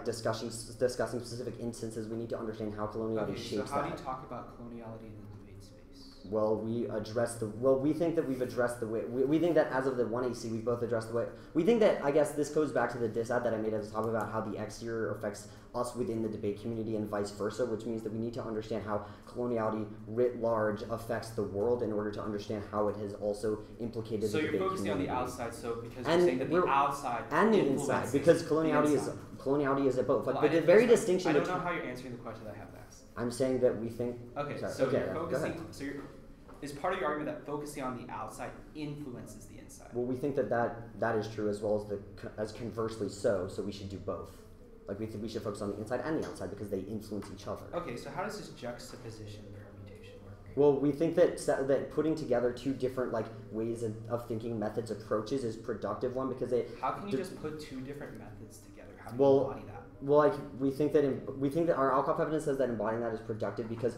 discussing specific instances, we need to understand how coloniality shapes that. So how do you talk about coloniality in the debate space? Well, we think that we've addressed the way. We think that as of the 1AC, we've both addressed the way. We think that, I guess, this goes back to the disad that I made at the top about how the exterior affects us within the debate community and vice versa, which means that we need to understand how coloniality writ large affects the world in order to understand how it has also implicated So the you're debate focusing on community. the outside, so because And you're saying that the we're- outside and the influences inside, because the coloniality inside. is at both. Well, But the I- very that's distinction I don't between know how you're answering the question that I have asked. I'm saying that we think. Okay, sorry, so okay, you're yeah, go focusing. ahead. So you're is part of your argument that focusing on the outside influences the inside. Well, we think that is true as well as conversely so. So we should do both. Like we think we should focus on the inside and the outside because they influence each other. Okay, so how does this juxtaposition permutation work? Well, we think that putting together two different like ways of thinking, methods, approaches is productive one because it. How can you just put two different methods together? How do you Well, embody that? Well, like we think that our Alcoff evidence says that embodying that is productive because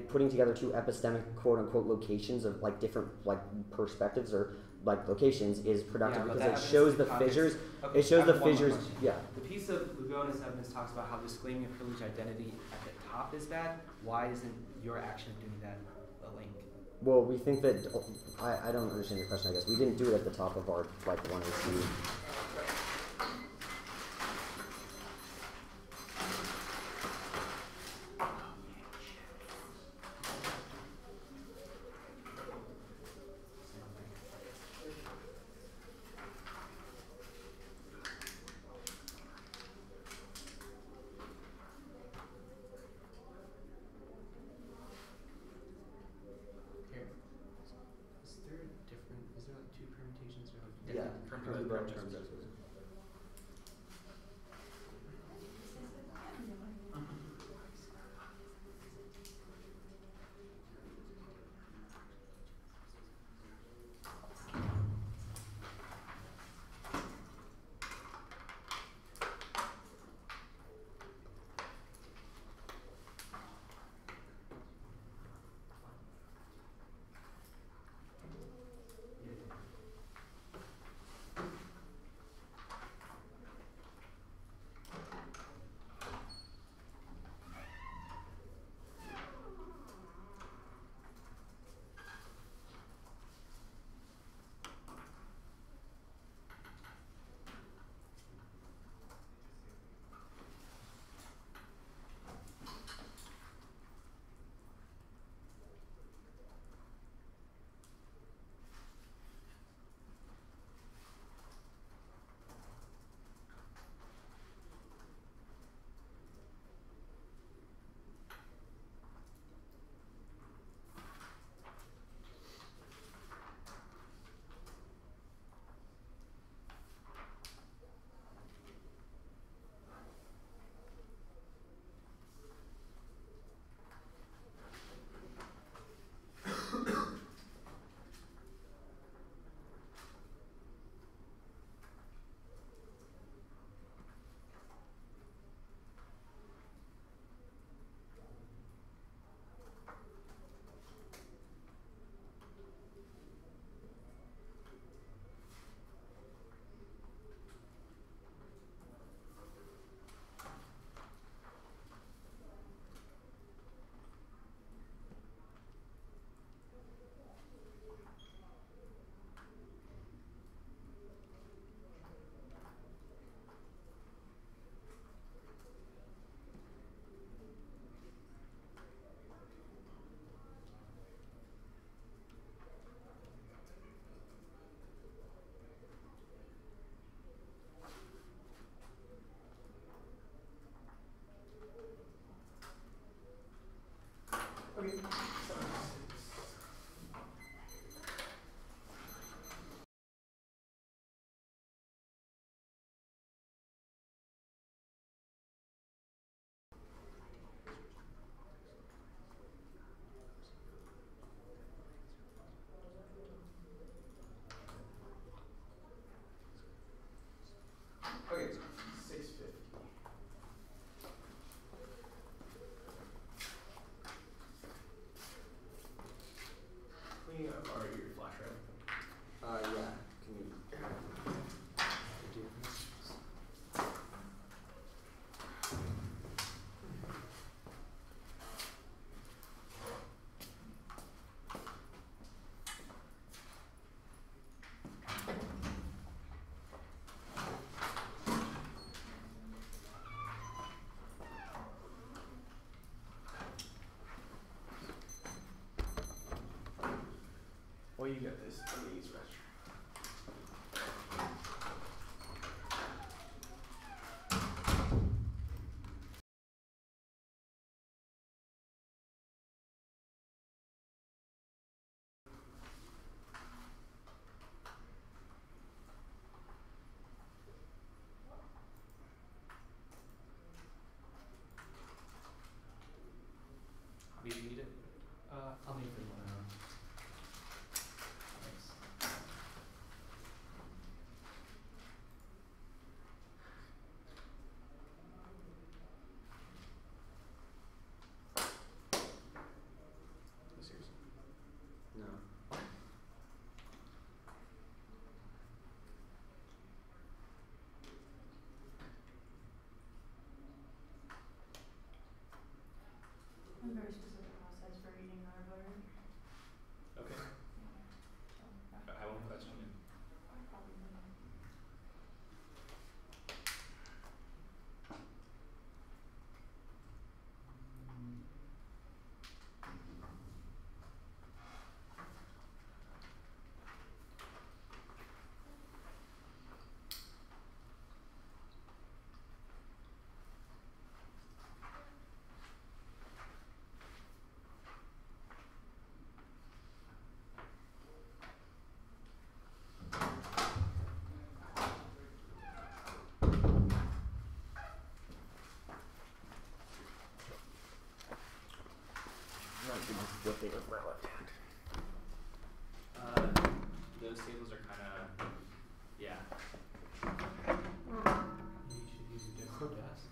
putting together two epistemic quote unquote locations of like different like perspectives or like locations is productive Yeah, but because that it shows the evidence fissures. context- It shows I the have one more fissures. question. Yeah. The piece of Lugonis evidence talks about how disclaiming a privileged identity at the top is bad. Why isn't your action of doing that a link? Well, we think that I don't understand your question. I guess we didn't do it at the top of our like 1AC. Is there like two permutations or like Yeah, different different terms. you got this. I'm gonna use restroom. Do you need it? I'll need it for 1 hour. Thanks. Seriously. No. A very specific process for eating our butter. Okay. So, I won't question it. probably not. Those tables are kind of, yeah. You should use a different desk.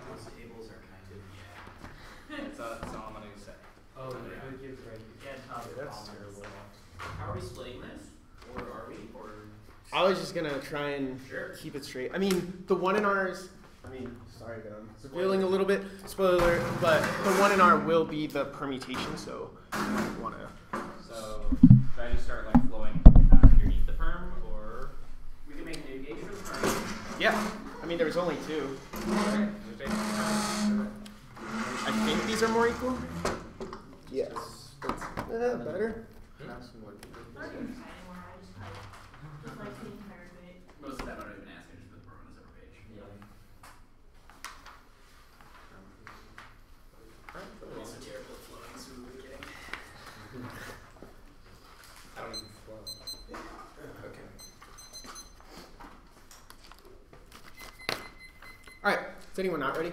Those tables are kind of, yeah. That's all I'm gonna say. Oh, Yeah. it gives right. Yeah, tough problems. How are we splitting this? Or are we? Or I was just gonna try and Sure. keep it straight. I mean, the one in ours. I mean, sorry that I'm revealing a little bit. Spoiler alert, but the one in our will be the permutation. So I don't wanna. So, should I just start like flowing underneath the perm, or we can make a new gauge for the perm. Yeah. I mean, there's only two. okay, just basically I think these are more equal. Yes. That's better. Have some more people. I don't even say anymore. I just like taking her debate. Most of them I don't even ask. I just put the perm on a separate page. Yeah. I'm also terrible at flowing, so we were kidding. I don't even flow. Okay. All right. Is anyone not ready?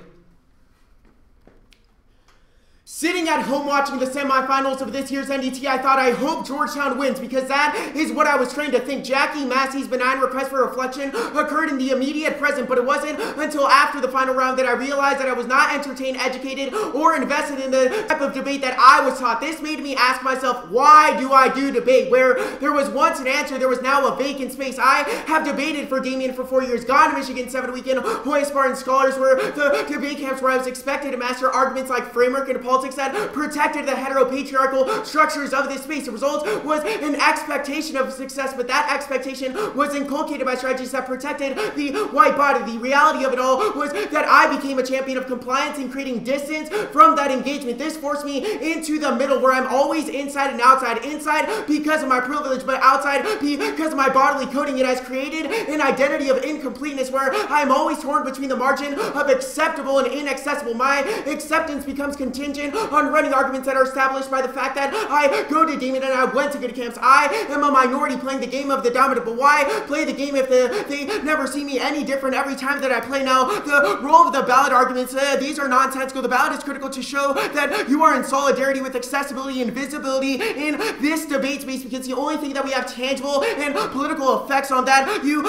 Sitting at home watching the semifinals of this year's NDT, I thought I hope Georgetown wins because that is what I was trained to think. Jackie Massey's benign request for reflection occurred in the immediate present, but it wasn't until after the final round that I realized that I was not entertained, educated, or invested in the type of debate that I was taught. This made me ask myself, why do I do debate? Where there was once an answer, there was now a vacant space. I have debated for Damien for 4 years, gone to Michigan 7 weekend, Hoy Spartan Scholars were the debate camps where I was expected to master arguments like framework and politics that protected the heteropatriarchal structures of this space. The result was an expectation of success, but that expectation was inculcated by strategies that protected the white body. The reality of it all was that I became a champion of compliance and creating distance from that engagement. This forced me into the middle where I'm always inside and outside. Inside because of my privilege, but outside because of my bodily coding. It has created an identity of incompleteness where I'm always torn between the margin of acceptable and inaccessible. My acceptance becomes contingent on running arguments that are established by the fact that I go to Damien and I went to good camps. I am a minority playing the game of the dominant, but why play the game if they never see me any different every time that I play? Now, the role of the ballot arguments, these are nonsensical. The ballot is critical to show that you are in solidarity with accessibility and visibility in this debate space, because the only thing that we have tangible and political effects on that, you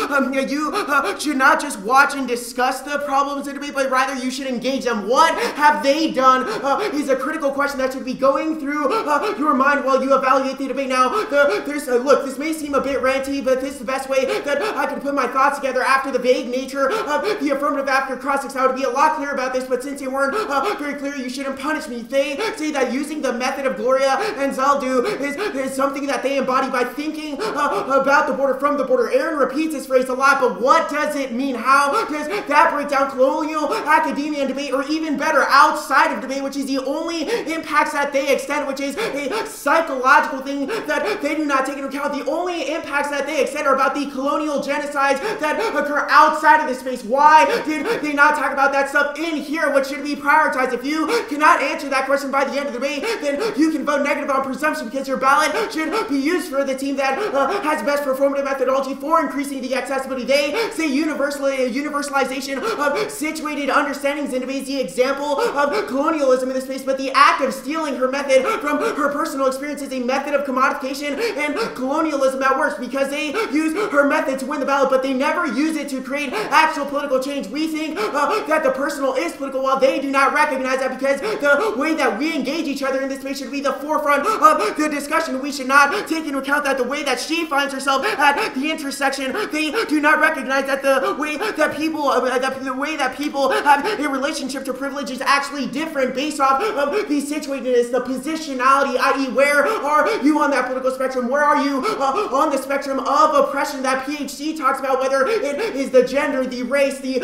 should not just watch and discuss the problems in debate, but rather you should engage them. What have they done is a critical question that should be going through your mind while you evaluate the debate. Now, look, this may seem a bit ranty, but this is the best way that I can put my thoughts together after the vague nature of the affirmative after cross-examination. I would be a lot clearer about this, but since they weren't very clear, you shouldn't punish me. They say that using the method of Gloria and Zaldu is something that they embody by thinking about the border from the border. Aaron repeats this phrase a lot, but what does it mean? How does that break down colonial academia and debate, or even better, outside of debate, which is the only only impacts that they extend, which is a psychological thing that they do not take into account. The only impacts that they extend are about the colonial genocides that occur outside of this space. Why did they not talk about that stuff in here? What should be prioritized? If you cannot answer that question by the end of the debate, then you can vote negative on presumption, because your ballot should be used for the team that has best performative methodology for increasing the accessibility. They say universalization of situated understandings in debates, the example of colonialism in this space, but the act of stealing her method from her personal experience is a method of commodification and colonialism at worst, because they use her method to win the ballot, but they never use it to create actual political change. We think that the personal is political, while they do not recognize that, because the way that we engage each other in this space should be the forefront of the discussion. We should not take into account that the way that she finds herself at the intersection, they do not recognize that the way that people have a relationship to privilege is actually different based off of the situatedness, the positionality, i.e. where are you on that political spectrum? Where are you on the spectrum of oppression that PhD talks about, whether it is the gender, the race, the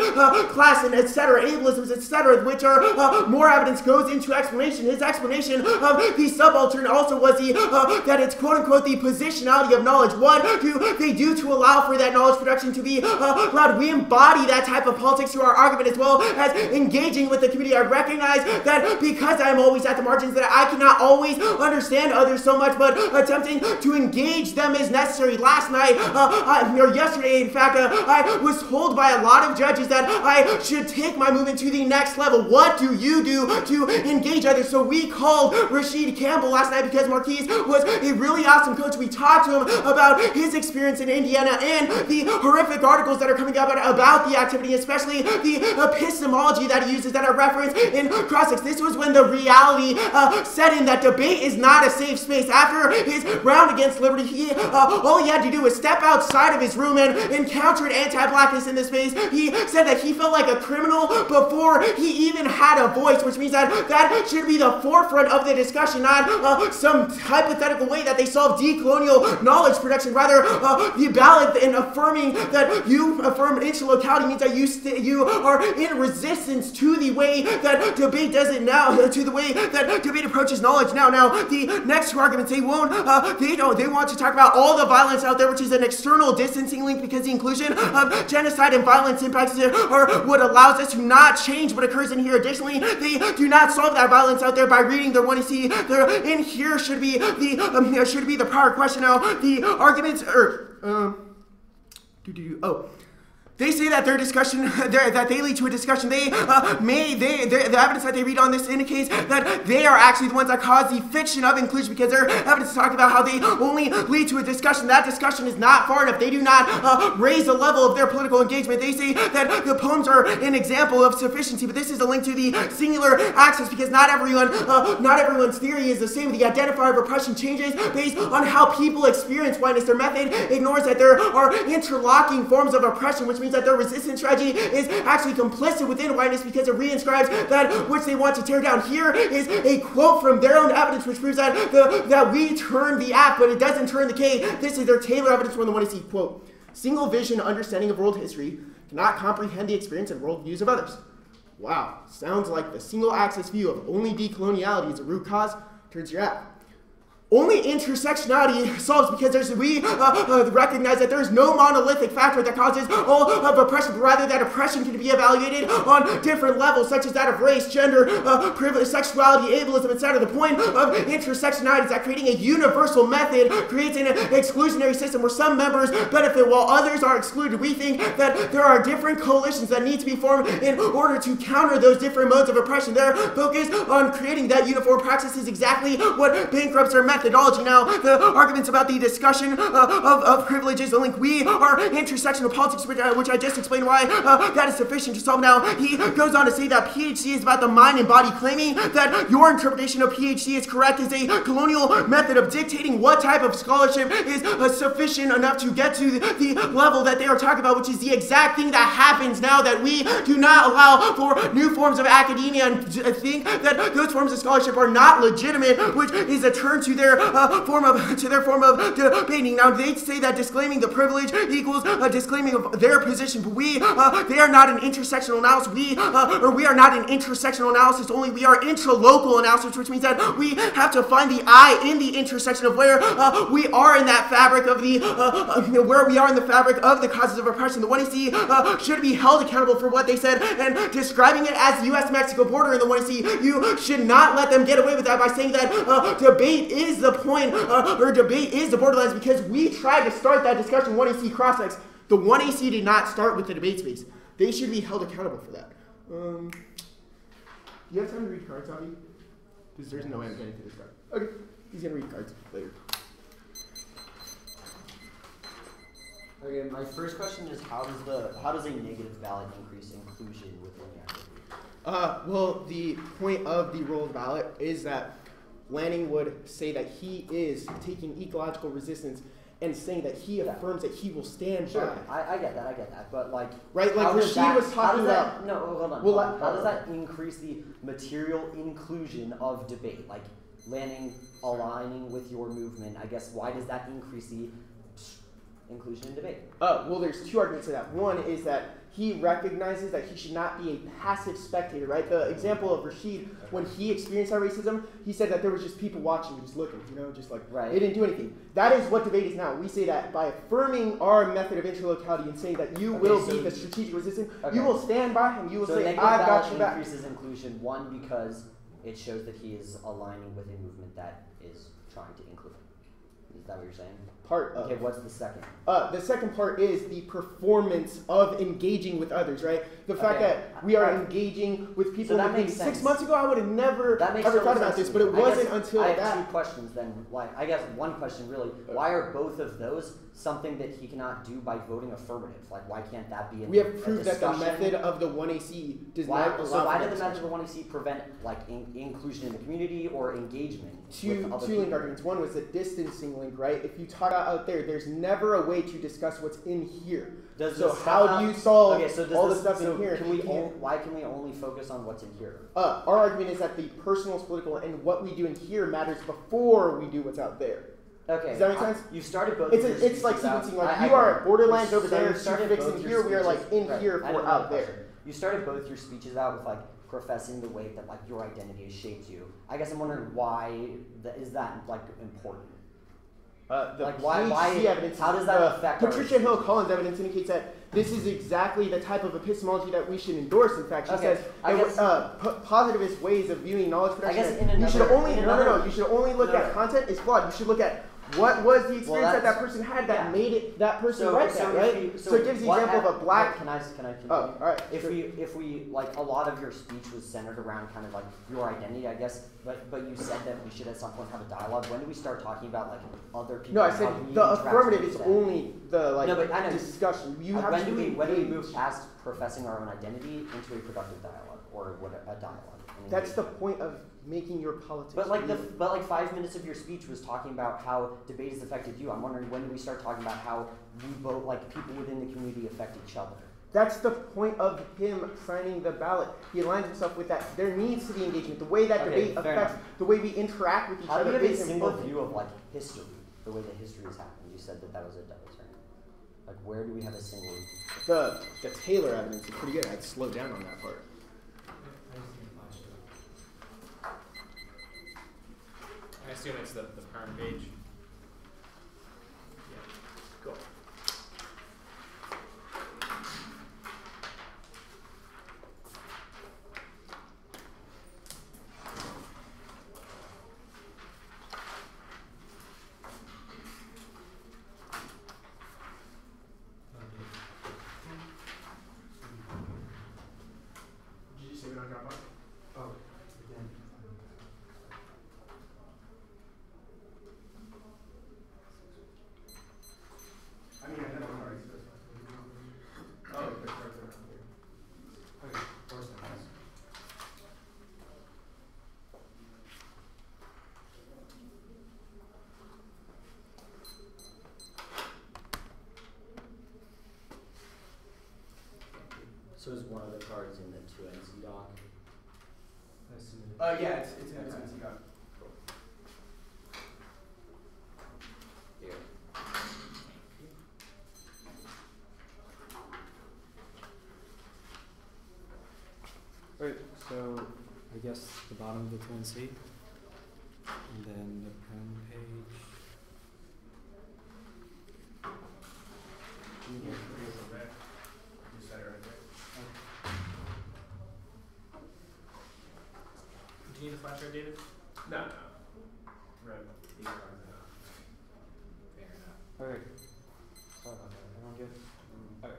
class, and etc., ableisms, etc., which are more evidence goes into explanation. His explanation of the subaltern also was that it's quote-unquote the positionality of knowledge. What do they do to allow for that knowledge production to be allowed? We embody that type of politics through our argument, as well as engaging with the community. I recognize that because I'm always at the margins, that I cannot always understand others so much, but attempting to engage them is necessary. Last night, or yesterday, in fact, I was told by a lot of judges that I should take my movement to the next level. What do you do to engage others? So we called Rashid Campbell last night because Marquise was a really awesome coach. We talked to him about his experience in Indiana and the horrific articles that are coming out about the activity, especially the epistemology that he uses that are referenced in Crossix. This was when the reality set in that debate is not a safe space. After his round against liberty, all he had to do was step outside of his room and encountered anti-blackness in this space. He said that he felt like a criminal before he even had a voice, which means that should be the forefront of the discussion, not some hypothetical way that they solve decolonial knowledge production. Rather, the ballot and affirming that you affirm interlocality means that you are in resistance to the way that debate does it now, to the way that debate approaches knowledge now. Now, the next two arguments, they want to talk about all the violence out there, which is an external distancing link, because the inclusion of genocide and violence impacts are what allows us to not change what occurs in here. Additionally, they do not solve that violence out there by reading their 1AC. In here should be the prior question. Now, the arguments they say that their discussion, that they lead to a discussion. The evidence that they read on this indicates that they are actually the ones that cause the fiction of inclusion, because their evidence talking about how they only lead to a discussion. That discussion is not far enough. They do not raise the level of their political engagement. They say that the poems are an example of sufficiency, but this is a link to the singular axis, because not everyone's theory is the same. The identifier of oppression changes based on how people experience whiteness. Their method ignores that there are interlocking forms of oppression, which means that their resistance strategy is actually complicit within whiteness, because it reinscribes that which they want to tear down. Here is a quote from their own evidence, which proves that we turn the app, but it doesn't turn the K. This is their Taylor evidence from the 1AC. Quote, single vision understanding of world history cannot comprehend the experience and worldviews of others. Wow, sounds like the single axis view of only decoloniality is a root cause turns your app. Only intersectionality solves, because we recognize that there is no monolithic factor that causes all of oppression, but rather that oppression can be evaluated on different levels, such as that of race, gender, privilege, sexuality, ableism, etc. The point of intersectionality is that creating a universal method creates an exclusionary system where some members benefit while others are excluded. We think that there are different coalitions that need to be formed in order to counter those different modes of oppression. Their focus on creating that uniform praxis is exactly what bankrupts our methodology. Now, the arguments about the discussion of privileges, the link, we are intersectional politics, which I just explained why that is sufficient to solve. Now, he goes on to say that PhD is about the mind and body. Claiming that your interpretation of PhD is correct is a colonial method of dictating what type of scholarship is sufficient enough to get to the level that they are talking about, which is the exact thing that happens now that we do not allow for new forms of academia and think that those forms of scholarship are not legitimate, which is a turn to their their form of debating. Now they say that disclaiming the privilege equals disclaiming of their position, but they are not an intersectional analysis. We are not an intersectional analysis only. We are intralocal analysis, which means that we have to find the I in the intersection of where we are in that fabric of where we are in the fabric of the causes of oppression. The 1AC should be held accountable for what they said, and describing it as the U.S.-Mexico border in the 1AC, you should not let them get away with that by saying that debate is the point, or debate is the borderlands, because we tried to start that discussion 1AC cross-ex. The 1AC did not start with the debate space. They should be held accountable for that. Do you have time to read cards, Avi? Because there's no way I'm getting to this card. Okay, he's going to read cards later. Okay, my first question is how does a negative ballot increase inclusion within the activity? Well, the point of the rolled ballot is that Lanning would say that he is taking ecological resistance and saying that he affirms that he will stand by. I get that, but like... Right, like Rashid was talking about... No, hold on. How does that increase the material inclusion of debate? Like, Lanning aligning with your movement, I guess, why does that increase the inclusion in debate? Well, there's two arguments to that. One is that he recognizes that he should not be a passive spectator, right? The example of Rashid, when he experienced that racism, he said that there was just people watching, just looking, just like, they didn't do anything. That is what debate is now. We say that by affirming our method of interlocality and saying that you will be the strategic resistant, you will stand by him, you will say, I've got your back. Increases inclusion, one, because it shows that he is aligning with a movement that is trying to include. Is that what you're saying? Part of. Okay, what's the second? The second part is the performance of engaging with others, right? The fact that we are engaging with people. So that makes sense. 6 months ago, I would have never ever thought about this, but it wasn't until that. I have two questions then. I guess one question really, why are both of those something that he cannot do by voting affirmative? Like, why can't that be We have proved that the method of the 1AC does not allow. So why did the method of the 1AC prevent inclusion in the community or engagement? Two link arguments. One was the distancing link, right? If you talk out there, there's never a way to discuss what's in here. How do you solve all the stuff in here? Why can we only focus on what's in here? Our argument is that the personal is political, and what we do in here matters before we do what's out there. Okay. Does that make sense? You started both. It's like sequencing. Like you are at borderlands over there, fixing here. We are like in here for out there. You started both your speeches out with professing the way that your identity has shaped you. I guess I'm wondering why is that important? Why evidence? How does that affect? Patricia Hill Collins' evidence indicates that this is exactly the type of epistemology that we should endorse. In fact, she says positivist ways of viewing knowledge production. You should only look at content is flawed. You should look at what was the experience that person had that made it that person write that, right? So it gives the example of a black. Can I continue? Oh, all right. If we a lot of your speech was centered around kind of your identity, I guess, but you said that we should at some point have a dialogue. When do we start talking about other people? No, I said the affirmative is only the discussion. When do we move past professing our own identity into a productive dialogue or a dialogue? That's the point of making your politics. But 5 minutes of your speech was talking about how debate has affected you. I'm wondering, when do we start talking about how we vote, people within the community affect each other? That's the point of him signing the ballot. He aligns himself with that. There needs to be engagement. The way that debate affects the way we interact with each other. How do you have a single view of history, the way that history has happened? You said that was a double turn. Where do we have a single? The Taylor evidence is pretty good. I'd slow down on that part. I assume it's the Perm page. Yeah. Cool. Did you say we don't drop off? Oh, again. I mean, I know cards. Oh, the cards are around here. Okay, of course that has. So is one of the cards in the 2NC doc? Yeah, it's in the 2NC doc. guess the bottom of the twin C. And then the pen page. Do you need a flash drive, David? No. Right. Fair enough. Okay. Sorry about that. Everyone good? Okay.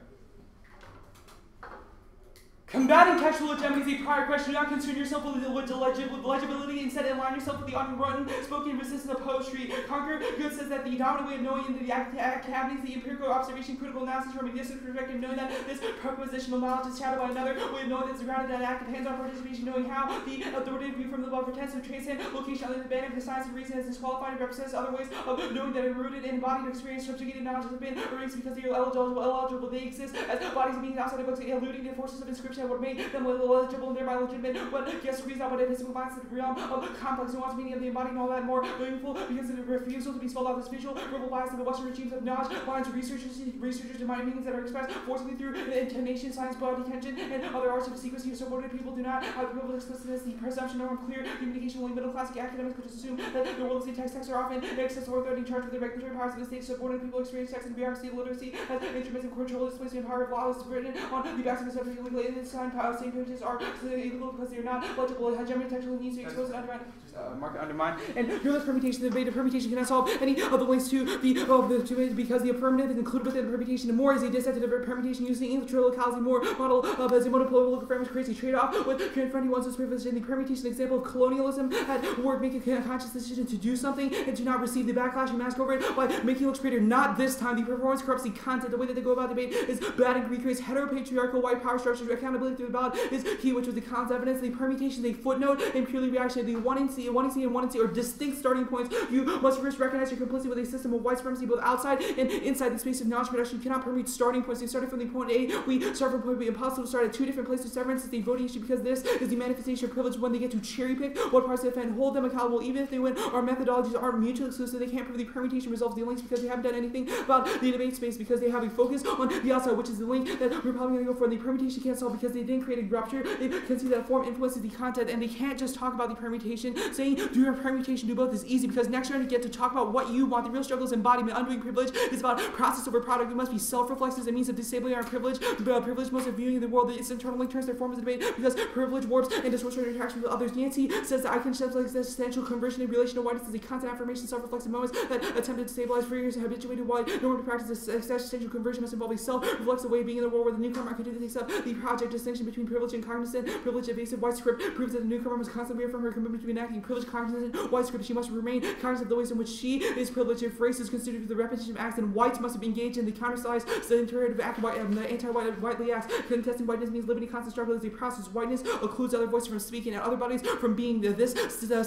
Combating textual hegemony is a prior question. Do not concern yourself with legibility. Instead, align yourself with the unwritten, spoken resistance of poetry. Conquer Good says that the dominant way of knowing in the academy is the empirical observation, critical analysis from a distant perspective, knowing that this propositional knowledge is shadowed by another way of knowing that is grounded in active hands-on participation, knowing how the authoritative view from the above pretends to transcend location other than the benefit of science and reason as disqualified and represents other ways of knowing that are rooted in embodied experience, subjugated knowledge has been erased because they are eligible. They exist as bodies of beings outside of books, eluding the forces of inscription that would make them legible and thereby legitimate. But guess agrees not what it is who finds the realm of complex nuance meaning of the embodied and all that more meaningful because of the refusal to be spelled out as visual, verbal bias of the Western regimes of knowledge, finds researchers define meanings that are expressed forcibly through intonation, science, body tension, and other arts of sequencing or subordinate people do not have the privilege of explicitness, the perception of clear communication. Only middle classic academics could assume that the world is in text. Texts are often accessible or threatening charged with the regulatory powers of the state. Subordinate people experience text and bureaucracy, literacy as instruments of control, displacement, power of law is written on the backs of the subject illegally, and this time same pages are illegal because they are not legible. Hegemony textual needs to expose and undermine. Mark undermine. And fearless permutation, the debate of permutation cannot solve any of the links to because the affirmative is included within the permutation. The more is a dissented permutation using interlocality more model as a monopolical framework creates a trade-off with confronting one's privilege. In the permutation example of colonialism had work making a conscious decision to do something and to not receive the backlash and mask over it by making it look straighter. Not this time. The performance corrupts the content. The way that they go about debate is bad and recreates heteropatriarchal white power structures. Accountability through the ballot is key, which was the cons evidence. The permutation is a footnote and purely reactionary. The wanting C are distinct starting points. You must first recognize your complicity with a system of white supremacy both outside and inside the space of knowledge production. You cannot permute starting points. They started from the point A. We start from point B. Impossible to start at two different places. Severance is the voting issue because this is the manifestation of privilege when they get to cherry pick what parts they defend, hold them accountable even if they win. Our methodologies aren't mutually exclusive. They can't prove the permutation resolves the links because they haven't done anything about the debate space because they have a focus on the outside, which is the link that we're probably going to go for. And the permutation can't solve because they didn't create a rupture. They can see that form influences the content, and they can't just talk about the permutation. Saying do your permutation, do both is easy because next round you get to talk about what you want. The real struggle is embodiment. Undoing privilege is about process over product. We must be self-reflexive as a means of disabling our privilege. The privilege most of viewing the world. Its internal link turns their form of the debate because privilege warps and distorts our interaction with others. Nancy says that I can shed existential conversion in relation to whiteness as a constant affirmation, self-reflexive moments that attempted to stabilize for years and habituated white normative practice. Existential conversion must involve a self-reflexive way of being in the world where the newcomer continues to accept the project distinction between privilege and cognizant. Privilege evasive white script proves that the newcomer must constantly reaffirm her commitment to enacting privilege cognizant white script. She must remain cognizant of the ways in which she is privileged. If race is considered the repetition of acts, then whites must be engaged in the countersize sedentary act of the anti-whitely acts. Contesting whiteness means living in constant struggle as a process. Whiteness occludes other voices from speaking and other bodies from being. This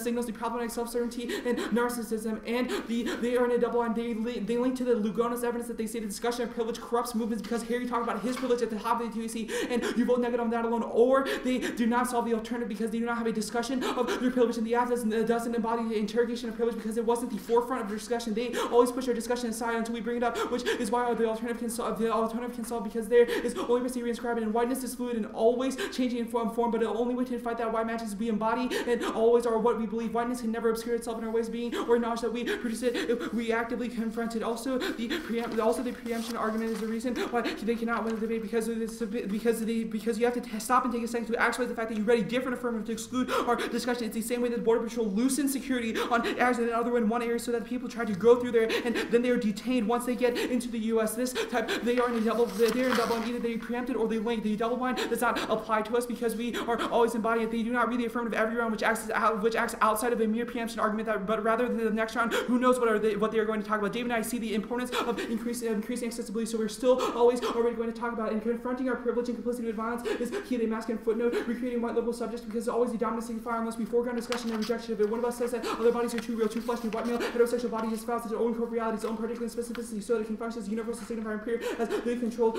signals the problematic self-certainty and narcissism, and they are in a double line. They link to the Lugones evidence that they say the discussion of privilege corrupts movements because Harry talked about his privilege at the top of the TOC, and you vote negative on that alone, or they do not solve the alternative because they do not have a discussion of their privilege, and the absence doesn't embody the interrogation of privilege because it wasn't the forefront of the discussion. They always push our discussion aside until we bring it up, which is why the alternative can solve. The alternative can solve because there is only mercy reinscribed, and whiteness is fluid and always changing in form. But the only way to fight that white magic is we embody and always are what we believe. Whiteness can never obscure itself in our ways of being or acknowledge that we produce it if we actively confront it. Also, the preemption argument is the reason why they cannot win the debate because you have to stop and take a second to actualize the fact that you read a different affirmative to exclude our discussion. It's the same way that Border Patrol loosens security on areas and other in one area so that people try to go through there and then they are detained once they get into the U.S. This type, they are in a double, they're in double, and either they preempted or they link. The double bind does not apply to us because we are always embodying it. They do not read the affirmative every round, which acts outside of a mere preemption argument, but rather than the next round, who knows what they are going to talk about. David and I see the importance of increasing accessibility, so we're still always already going to talk about it. And confronting our privilege and complicity with violence is key. They mask and footnote, recreating white liberal subjects because it's always the dominant signifier unless we foreground discussion and rejection of it. One of us says that other bodies are too real, too fleshly. White male heterosexual body is found its own corporeality, its own particular specificity, so that it can function as a universal signifier period as the controlled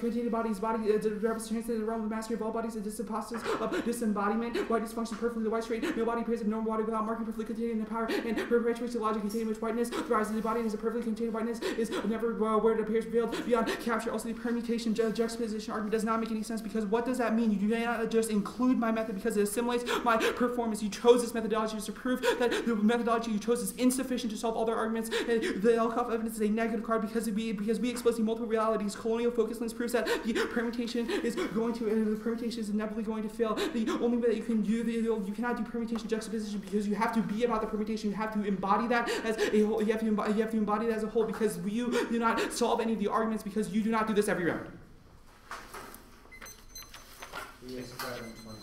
contained bodies represents the realm of the mastery of all bodies and disemposters of disembodiment. Whiteness functions perfectly. The white straight male body appears of normal body without marking, perfectly containing the power and perpetuates the logic containing which whiteness thrives. The body is a perfectly contained whiteness is never where it appears veiled beyond capture. Also, the permutation juxtaposition argument does not make any sense because because what does that mean? You do not just include my method because it assimilates my performance. You chose this methodology to prove that the methodology you chose is insufficient to solve all their arguments. And the Elkoff evidence is a negative card because we expose the multiple realities. Colonial focus lens proves that the permutation is inevitably going to fail. The only way that you can do you cannot do permutation juxtaposition because you have to be about the permutation. You have to embody that as a whole. You have to embody that as a whole because you do not solve any of the arguments because you do not do this every round. Yes, 21.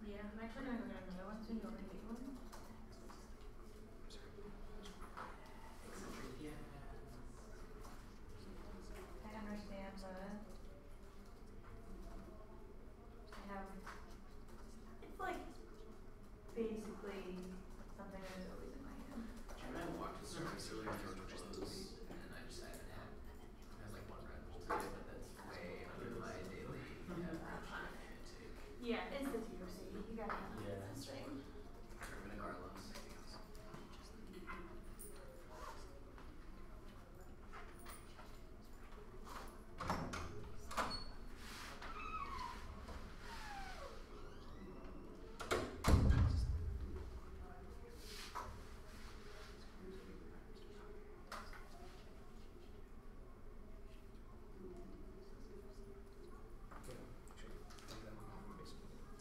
Yeah, I'm actually gonna go get another one soon. You want me to get one? I understand, but I have. It's like basically something that is always in my head. Jim and I walked to the surface earlier and George clothes, and then I decided to have like one Red Bull today, but that's way under my daily intake. Yeah, it's the TOC. You gotta have Yeah. this thing. Turban and Carlos.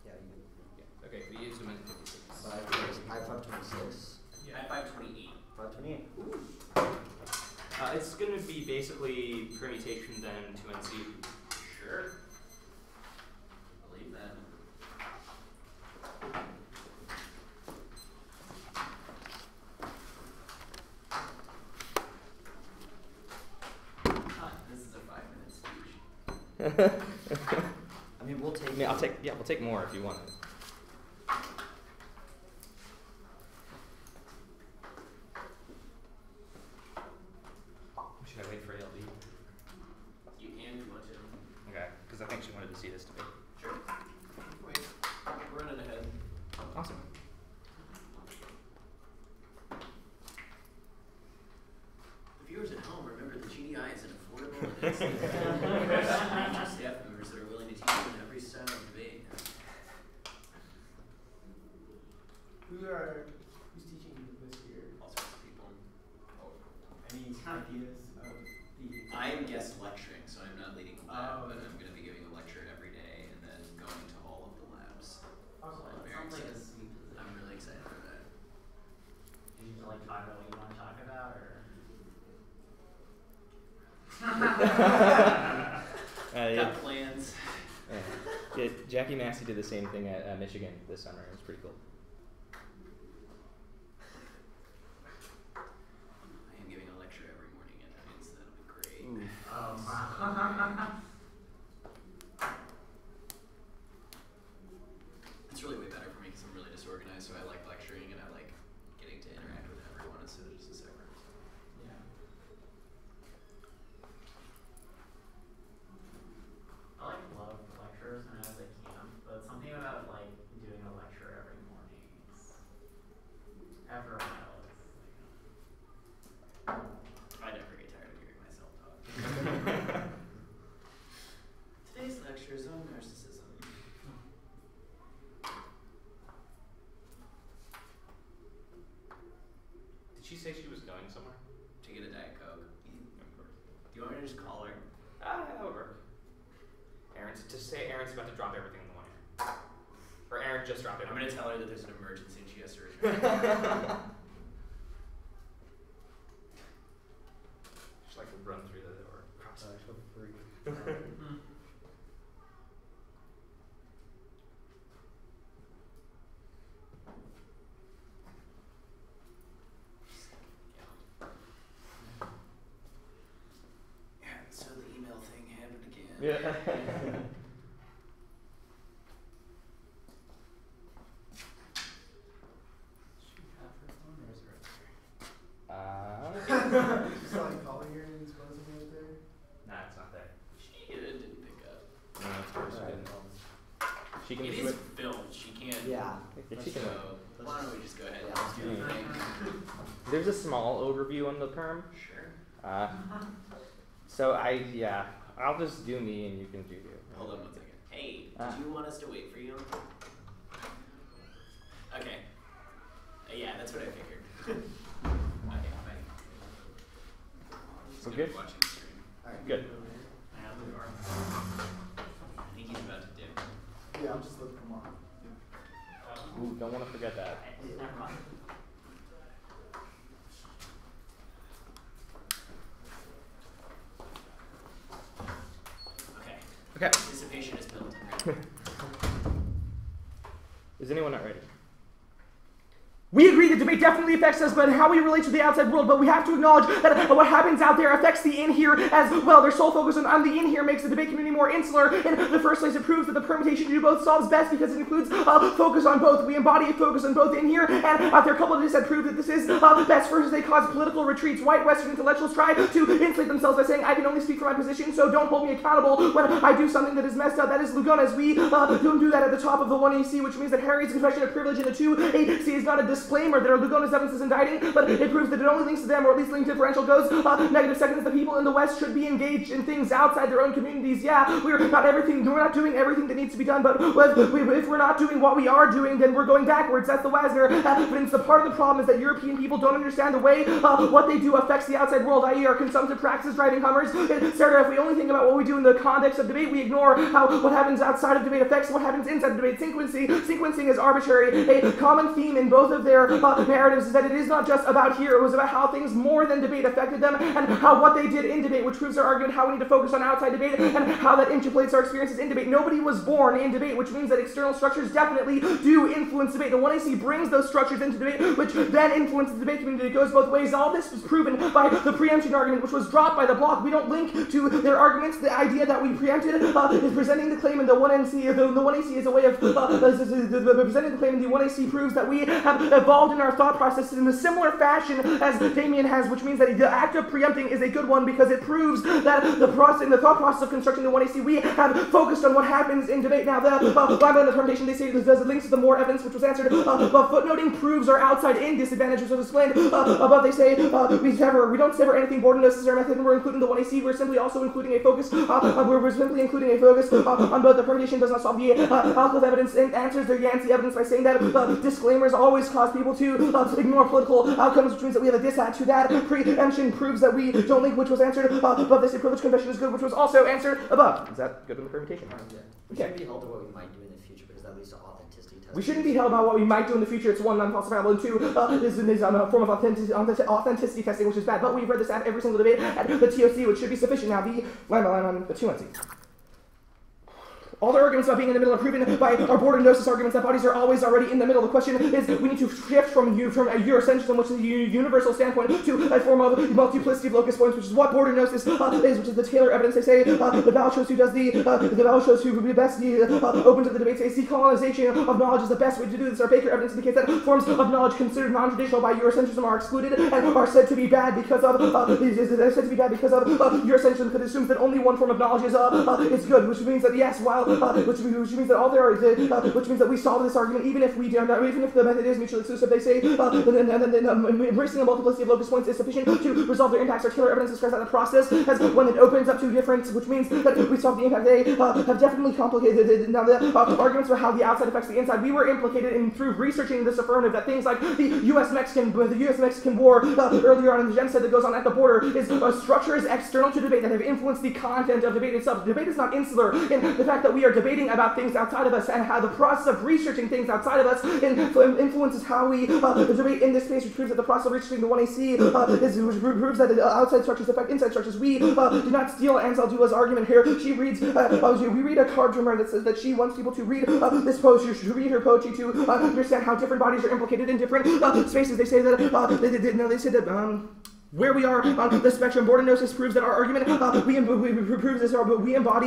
Yeah, Okay, we used a minute 56. I have 526. Yeah, I had 528. 528. It's going to be basically permutation then 2NC. Sure. Believe that. This is a 5-minute speech. I mean, we'll take. I mean, we'll take more if you want it. Should I wait for ALD? You can if you want to. Okay, because I think she wanted to see this debate. Sure. Wait. We're running ahead. Awesome. The viewers at home, remember the GDI is an affordable and excellent staff members that are willing to teach you in every style of debate. Who's teaching you this year? All sorts of people. Any ideas of the? I'm guest lecturing, so I'm not leading a lab, Oh, but okay. I'm going to be giving a lecture every day and then going to all of the labs. Oh, So I'm that very sounds like a excited. sweet position. I'm really excited for that. Did you like talk about what you want to talk about, or? Got plans. Yeah, Jackie Massey did the same thing at Michigan this summer. It was pretty cool. I am giving a lecture every morning at 9, so that'll be great. It's really way better for me because I'm really disorganized, so I like lecturing and I like getting to interact with everyone instead of just a separate. Yeah. I love lectures when I was at camp, but something about like doing a lecture every morning after a while it's I never get tired of hearing myself talk. Today's lecture is on narcissism. Did she say she was going somewhere? To get a Diet Coke. Of course. Do you want me to just call her? That would work. Aaron's about to drop everything in the one ear. Or Aaron just dropped it. I'm going to tell her that there's an emergency and she has to Just like run through the or cross section. And so the email thing happened again. Yeah. She's like calling her and exposing me there. Nah, it's not there. She didn't pick up. No, of course she didn't. She can It just is wait. filmed. She can't. Yeah. If she So can. why don't we just go ahead and Yeah. let's do the thing? There's a small overview on the perm. Sure. So I'll just do me and you can do you. Hold on 1 second. Hey, Ah. did you want us to wait for you? Okay. Yeah, that's what I figured. Okay, bye. We're good? Watching the stream. Alright. Good. I think he's about to dip. Yeah, I'm just looking, come on. Ooh, don't want to forget that. Okay. Okay. Anticipation is built. Is anyone not ready? We agree that debate definitely affects us, but how we relate to the outside world. But we have to acknowledge that what happens out there affects the in here as well. Their sole focus on the in here makes the debate community more insular. In the first place, it proves that the permutation to do both solves best because it includes focus on both. We embody a focus on both in here and out there. A couple of this that prove that this is best. First, they cause political retreats. White Western intellectuals try to insulate themselves by saying, I can only speak for my position, so don't hold me accountable when I do something that is messed up. That is Lugonas. We don't do that at the top of the 1AC, which means that Harry's confession of privilege in the 2AC is not a disclaimer that our Lugonas evidence is indicting, but it proves that it only links to them, or at least link differential goes negative. Second is the people in the West should be engaged in things outside their own communities. Yeah, we're not doing everything that needs to be done, but if we're not doing what we are doing, then we're going backwards. That's the Wasner evidence. The part of the problem is that European people don't understand the way what they do affects the outside world, i.e. our consumptive practices, driving Hummers, etc. If we only think about what we do in the context of debate, we ignore how what happens outside of debate affects what happens inside of debate. Sequencing is arbitrary. A common theme in both of their narratives is that it is not just about here. It was about how things more than debate affected them and how what they did in debate, which proves their argument how we need to focus on outside debate and how that interplates our experiences in debate. Nobody was born in debate, which means that external structures definitely do influence debate. The 1AC brings those structures into debate, which then influences the debate community. It goes both ways. All this was proven by the preemption argument, which was dropped by the block. We don't link to their arguments. The idea that we preempted is presenting the claim in the 1AC. The 1AC is a way of presenting the claim in the 1AC proves that we have evolved in our thought processes in a similar fashion as Damien has, which means that the act of preempting is a good one because it proves that in the thought process of constructing the 1AC, we have focused on what happens in debate. Now, the permutation, they say it links to the more evidence, which was answered, but footnoting proves our outside-in disadvantage, which was explained above. They say we don't sever anything borderland as our method, and we're including the 1AC. We're simply also including a focus. We're simply including a focus on both. The permutation does not solve the alcohol evidence and answers the Yancey evidence by saying that disclaimers always cause people to ignore political outcomes, which means that we have a dissat to that. Preemption proves that we don't link, which was answered above. They say privilege confession is good, which was also answered above. Is that good in the permutation? Yeah. We Okay. shouldn't be held to what we might do in the future because that leads to authenticity tests. We shouldn't be held by what we might do in the future. It's one, non-falsifiable, and two, is a form of authenticity testing, which is bad. But we've read this at every single debate at the TOC, which should be sufficient. Now, the line on the 2NC. All the arguments about being in the middle are proven by our border gnosis arguments that bodies are always already in the middle. The question is, we need to shift from Eurocentrism, which is a universal standpoint, to a form of multiplicity of locus points, which is what border gnosis is, which is the Taylor evidence. They say the Val shows who does the Val shows who would be best open to the debates. They see colonization of knowledge is the best way to do this. Our Baker evidence indicates that forms of knowledge considered non-traditional by Eurocentrism are excluded and are said to be bad because of Eurocentrism, because it assumes that only one form of knowledge is good, which means that yes, while which means that all there are, which means that we solve this argument even if we do not, even if the method is mutually exclusive. They say embracing a multiplicity of locus points is sufficient to resolve their impacts. Our Taylor evidence describes that the process as when it opens up to difference, which means that we solve the impact. They have definitely complicated. Now the arguments for how the outside affects the inside. We were implicated in through researching this affirmative that things like the U.S.-Mexican war earlier on in the genocide that goes on at the border is structures external to debate that have influenced the content of debate itself. Debate is not insular in the fact that we are debating about things outside of us and how the process of researching things outside of us influences how we debate in this space, which proves that the process of researching the 1AC proves that outside structures affect inside structures. We do not steal Ansel Dula's argument here. She reads, we read a card from her that says that she wants people to read this poetry, to read her poetry to understand how different bodies are implicated in different spaces. They say that, they say that, where we are on the spectrum, bordernosis proves that our argument, we embody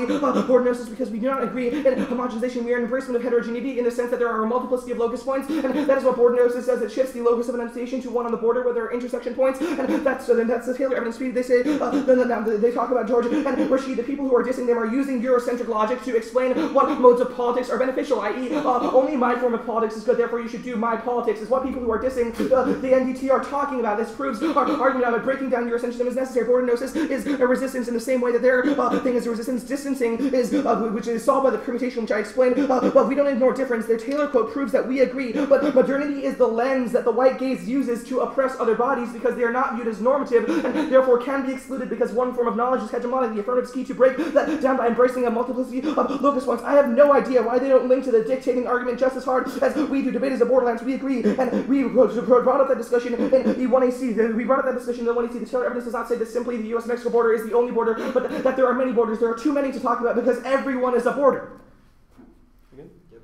bordernosis because we do not agree in homogenization. We are an embracement of heterogeneity in the sense that there are a multiplicity of locus points, and that is what bordernosis says. It shifts the locus of enunciation to one on the border where there are intersection points, and that's the Taylor evidence feed. They say, they talk about George and Rashid, the people who are dissing them are using Eurocentric logic to explain what modes of politics are beneficial, i.e. only my form of politics is good, therefore you should do my politics, is what people who are dissing the NDT are talking about. This proves our argument of breaking down Eurocentrism is necessary. Bordernosis is a resistance in the same way that their thing is a resistance. Distancing is, which is solved by the permutation, which I explained, but we don't ignore difference. Their Taylor quote proves that we agree, but modernity is the lens that the white gaze uses to oppress other bodies because they are not viewed as normative and therefore can be excluded because one form of knowledge is hegemonic. The affirmative is key to break that down by embracing a multiplicity of locus points. I have no idea why they don't link to the dictating argument just as hard as we do. Debate is a borderlands. We agree, and we brought up that discussion in the 1AC. We brought up that discussion in the 1AC. The Taylor evidence does not say that simply the U.S.-Mexico border is the only border, but that there are many borders. There are too many to talk about because everyone is a border. Again? Yep.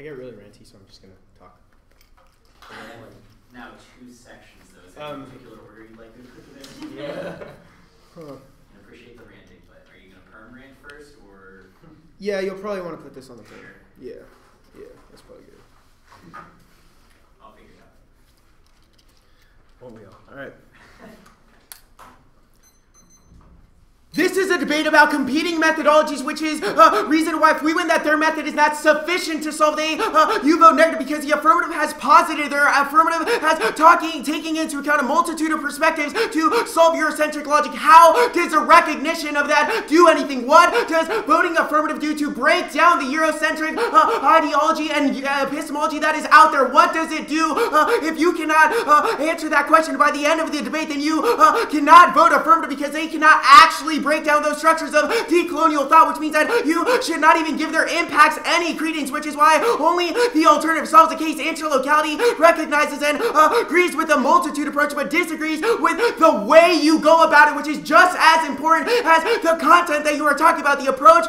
get really ranty, so I'm just gonna talk. Now 2 sections though. Is there a particular order you'd like to put them in? Yeah. I appreciate the ranting, but are you gonna perm rant first or? Yeah, you'll probably want to put this on the phone. Sure. Yeah, that's probably good. I'll figure it out. Won't we all? All right. This is a debate about competing methodologies, which is reason why if we win that their method is not sufficient to solve you vote negative because the affirmative has posited, their affirmative has taking into account a multitude of perspectives to solve Eurocentric logic. How does a recognition of that do anything? What does voting affirmative do to break down the Eurocentric ideology and epistemology that is out there? What does it do? If you cannot answer that question by the end of the debate, then you cannot vote affirmative because they cannot actually break down those structures of decolonial thought, which means that you should not even give their impacts any credence, which is why only the alternative solves the case. Interlocality recognizes and agrees with the multitude approach, but disagrees with the way you go about it, which is just as important as the content that you are talking about. The approach,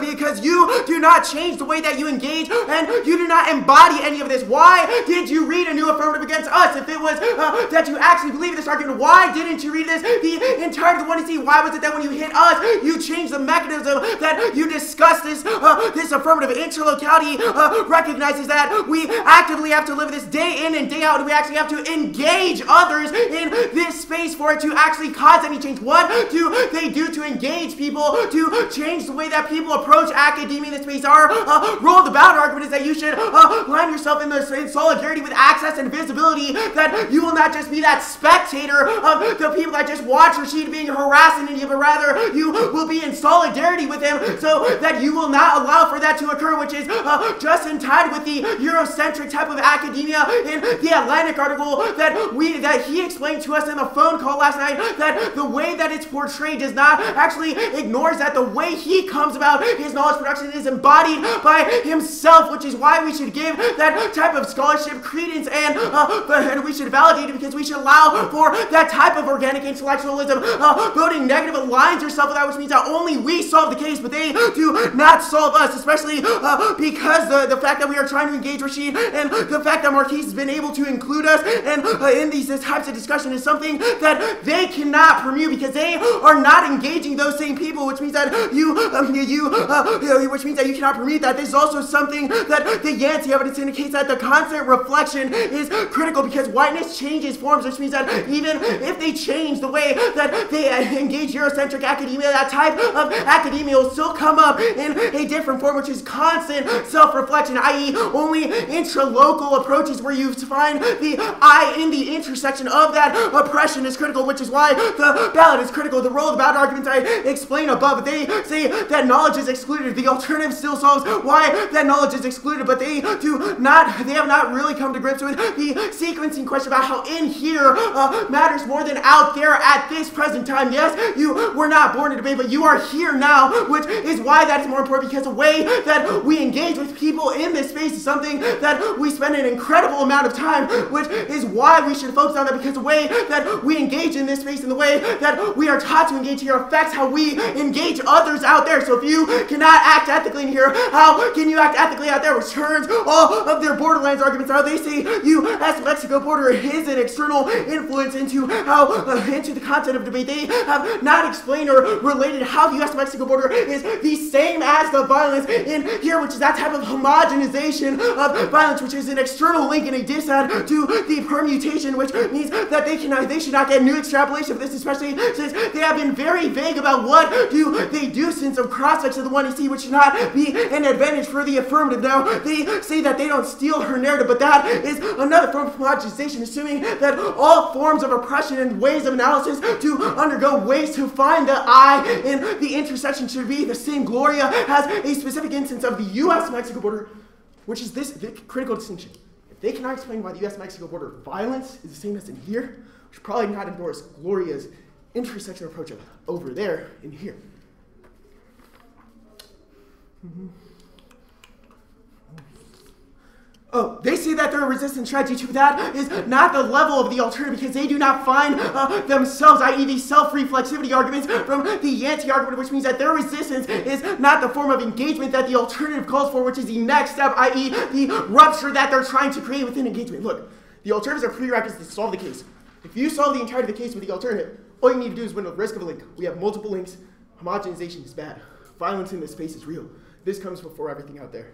because you do not change the way that you engage, and you do not embody any of this. Why did you read a new affirmative against us? If it was that you actually believe in this argument, why didn't you read this the entirety of the 1C? Why was it that when you hit us, you change the mechanism that you discuss this this affirmative? Interlocality recognizes that we actively have to live this day in and day out, and we actually have to engage others in this space for it to actually cause any change. What do they do to engage people, to change the way that people approach academia in this space? Our roll of the battle argument is that you should line yourself in solidarity with access and visibility, that you will not just be that spectator of the people that just watch Rashid being harassed in India, but rather you will be in solidarity with him so that you will not allow for that to occur, which is just in time with the Eurocentric type of academia in the Atlantic article that he explained to us in the phone call last night, that the way that it's portrayed does not actually ignores that the way he comes about his knowledge production is embodied by himself, which is why we should give that type of scholarship credence and we should validate it, because we should allow for that type of organic intellectualism. Voting negative aligns yourself with that, which means that only we solve the case, but they do not solve us, especially because the fact that we are trying to engage Rashid and the fact that Marquise has been able to include us and in these types of discussion is something that they cannot permute because they are not engaging those same people, which means that which means that you cannot permute that. This is also something that the Yancey evidence indicates, that the constant reflection is critical because whiteness changes forms, which means that even if they change the way that they engage Eurocentric academia, that type of academia will still come up in a different form, which is constant self-reflection, i.e. only intralocal approaches where you find the I in the intersection of that oppression is critical, which is why the ballot is critical. The role of the ballot arguments I explain above, they say that knowledge is excluded. The alternative still solves why that knowledge is excluded, but they have not really come to grips with the sequencing question about how in here matters more than out there at this present time. Yes, you were not born to debate, but you are here now, which is why that is more important, because the way that we engage with people in this space is something that we spend an incredible amount of time, which is why we should focus on that, because the way that we engage in this space and the way that we are taught to engage here affects how we engage others out there. So if you cannot act ethically in here, how can you act ethically out there? Which turns all of their borderlands arguments out. They say U.S.-Mexico border is an external influence into the content of debate. They have not explained or related how the U.S.-Mexico border is the same as the violence in here, which is that type of homogenization of violence, which is an external link and a disadd to the permutation, which means that they should not get new extrapolation of this, especially since they have been very vague about what they do since the prospects of the 1EC, which should not be an advantage for the affirmative. Now, they say that they don't steal her narrative, but that is another form of homogenization, assuming that all forms of oppression and ways of analysis to undergo ways to find the I in the intersection should be the same. Gloria has a specific instance of the U.S.-Mexico border, which is this critical distinction. If they cannot explain why the U.S.-Mexico border violence is the same as in here, we should probably not endorse Gloria's intersection approach of over there and here. Oh, they say that their resistance strategy to that is not the level of the alternative because they do not find themselves, i.e. the self-reflexivity arguments from the anti-argument, which means that their resistance is not the form of engagement that the alternative calls for, which is the next step, i.e. the rupture that they're trying to create within engagement. Look, the alternatives are prerequisites to solve the case. If you solve the entirety of the case with the alternative, all you need to do is win the risk of a link. We have multiple links. Homogenization is bad. Violence in this space is real. This comes before everything out there.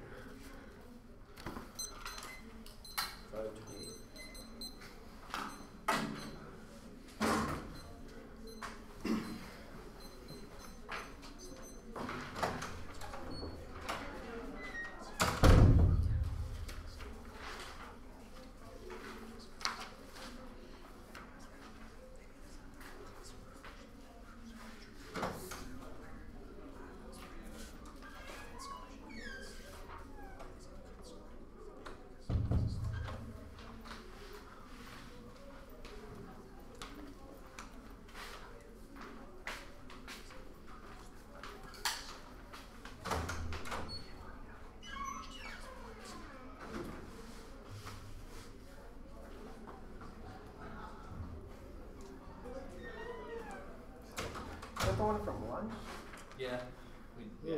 Is that the one from lunch? Yeah. Yeah.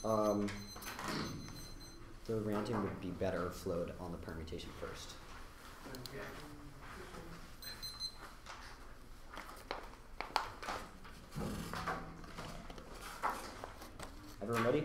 The ranting would be better flowed on the permutation first. Everyone ready?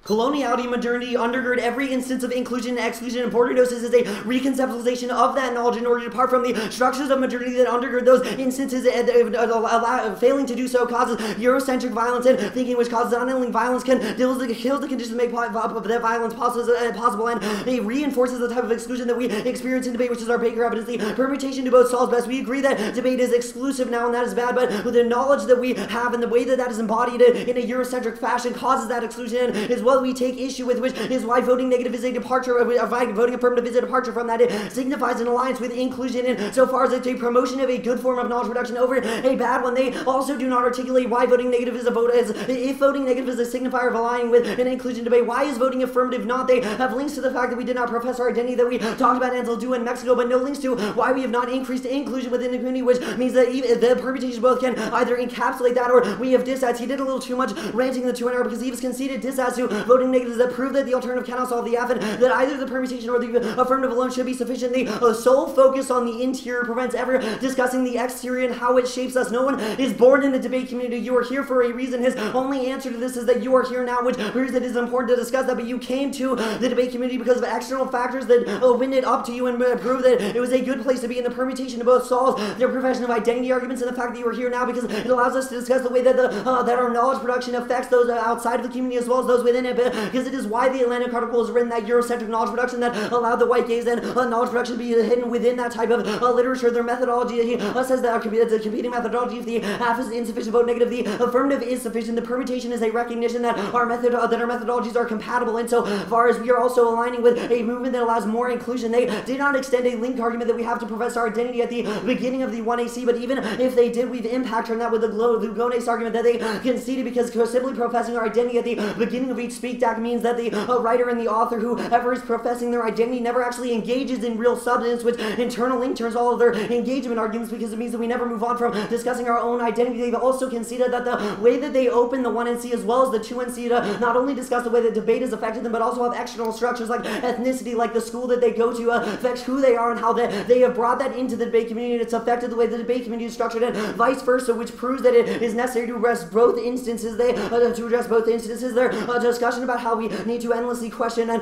Coloniality, modernity undergird every instance of inclusion and exclusion, and bordergnosis is a reconceptualization of that knowledge in order to depart from the structures of modernity that undergird those instances, and failing to do so causes Eurocentric violence, and thinking which causes unending violence kills the conditions that make that violence possible, and it reinforces the type of exclusion that we experience in debate, which is our Baker evidence. The permutation to both solves best. We agree that debate is exclusive now, and that is bad, but with the knowledge that we have and the way that that is embodied in a Eurocentric fashion causes that exclusion, and is what we take issue with, which is why voting negative is a departure, voting affirmative is a departure from that. It signifies an alliance with inclusion, and so far as it's a promotion of a good form of knowledge production over a bad one. They also do not articulate why voting negative is a vote, if voting negative is a signifier of aligning with an inclusion debate, why is voting affirmative not? They have links to the fact that we did not profess our identity that we talked about Ansel do in Mexico, but no links to why we have not increased inclusion within the community, which means that the permutations both can either encapsulate that, or we have dissats. He did a little too much ranting in the 2 hour because he was conceded dissats to voting negatives that prove that the alternative cannot solve the F, and that either the permutation or the affirmative alone should be sufficient. The sole focus on the interior prevents ever discussing the exterior and how it shapes us. No one is born in the debate community. You are here for a reason. His only answer to this is that you are here now, which proves that it is important to discuss that, but you came to the debate community because of external factors that opened it up to you and proved that it was a good place to be. In the permutation to both solves their profession of identity arguments, and the fact that you are here now because it allows us to discuss the way that that our knowledge production affects those outside of the community as well as those within it, because it is why the Atlantic article is written, that Eurocentric knowledge production that allowed the white gaze and knowledge production to be hidden within that type of literature. Their methodology, he says that it's a competing methodology. If the half is insufficient, vote negative. The affirmative is sufficient. The permutation is a recognition that our methodologies are compatible, and so far as we are also aligning with a movement that allows more inclusion. They did not extend a link argument that we have to profess our identity at the beginning of the 1AC, but even if they did, we've impacted on that with the Lugones argument that they conceded, because simply professing our identity at the beginning of each speak deck means that the writer and the author, whoever is professing their identity, never actually engages in real substance, which in turn link turns all of their engagement arguments, because it means that we never move on from discussing our own identity. They've also conceded that the way that they open the 1NC as well as the 2NC to not only discuss the way that debate has affected them, but also have external structures like ethnicity, like the school that they go to affects who they are, and how they have brought that into the debate community, and it's affected the way the debate community is structured, and vice versa, which proves that it is necessary to address both instances. Their discussion about how we need to endlessly question and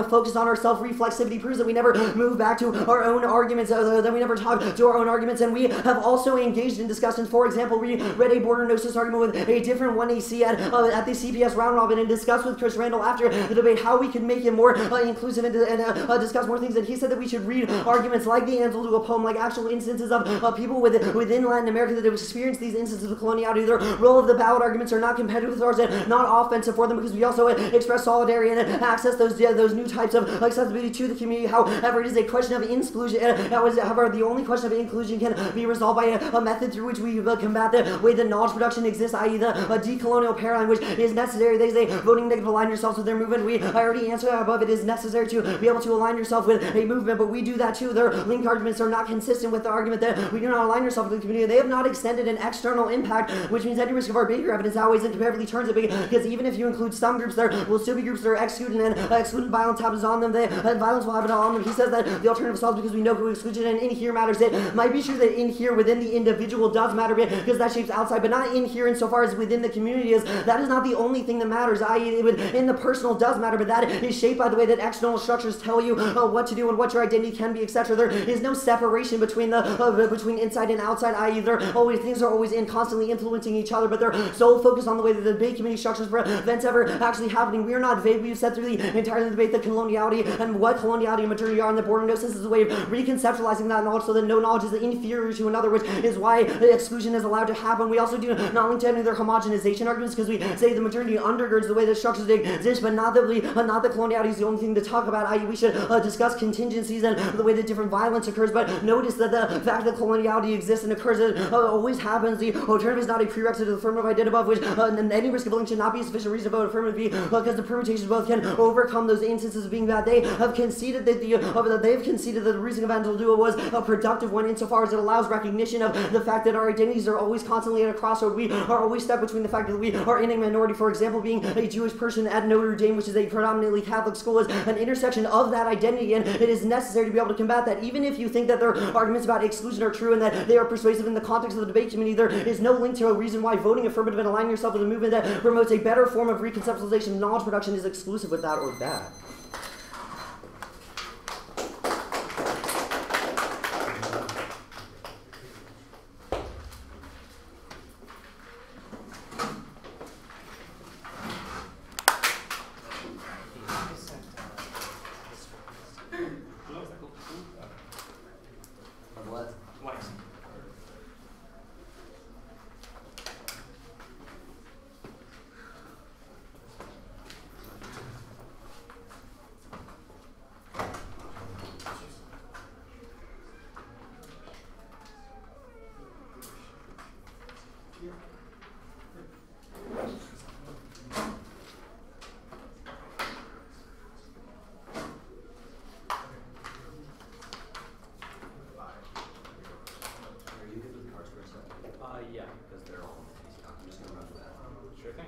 focus on our self-reflexivity proves that we never move back to our own arguments, that we never talk to our own arguments, and we have also engaged in discussions. For example, we read a bordergnosis argument with a different 1AC at the CPS round robin, and discussed with Chris Randall after the debate how we could make it more inclusive and discuss more things. And he said that we should read arguments like the Ansel to a poem, like actual instances of people within Latin America that have experienced these instances of coloniality. The role of the ballot arguments are not competitive with ours and not offensive for them, because we also express solidarity and access those new types of accessibility to the community. However, it is a question of inclusion. However, the only question of inclusion can be resolved by a method through which we combat the way that knowledge production exists, i.e. the decolonial paradigm, which is necessary. They say voting negative, align yourselves with their movement. I already answered that above. It is necessary to be able to align yourself with a movement, but we do that too. Their link arguments are not consistent with the argument that we do not align yourself with the community. They have not extended an external impact, which means any risk of our Baker evidence outweighs and comparatively turns it, because even if you include some groups, there will still be groups that are excluded, and excluded violence happens on them. Violence will happen on them. He says that the alternative solves because we know who exclusion and in here matters. It might be true that in here within the individual does matter, because that shapes outside, but not in here insofar as within the community is. That is not the only thing that matters, i.e. in the personal does matter, but that is shaped by the way that external structures tell you what to do and what your identity can be, etc. There is no separation between between inside and outside, i.e. things are always constantly influencing each other, but they're so focused on the way that the debate community structures prevents ever actually happening. We are not vague. We've said through the entire debate that coloniality and what coloniality and modernity are, and the bordergnosis is a way of reconceptualizing that knowledge so that no knowledge is inferior to another, which is why exclusion is allowed to happen. We also do not link to any of their homogenization arguments, because we say the modernity undergirds the way the structures exist, but not that coloniality is the only thing to talk about, i.e. we should discuss contingencies and the way that different violence occurs, but notice that the fact that coloniality exists and occurs, it always happens. The alternative is not a prerequisite to the affirmative I did above, which any risk of link should not be sufficient reason to vote affirmative. because the permutations both can overcome those instances of being bad. They have conceded that the reasoning of Angelo Duo was a productive one insofar as it allows recognition of the fact that our identities are always constantly at a crossroad. We are always stuck between the fact that we are in a minority, for example, being a Jewish person at Notre Dame, which is a predominantly Catholic school, is an intersection of that identity, and it is necessary to be able to combat that. Even if you think that their arguments about exclusion are true and that they are persuasive in the context of the debate community, there is no link to a reason why voting affirmative and aligning yourself with a movement that promotes a better form of reconceptualization of knowledge production is exclusive with that or that. Yeah, because they're all TOC. I'm just gonna run with that. Sure thing.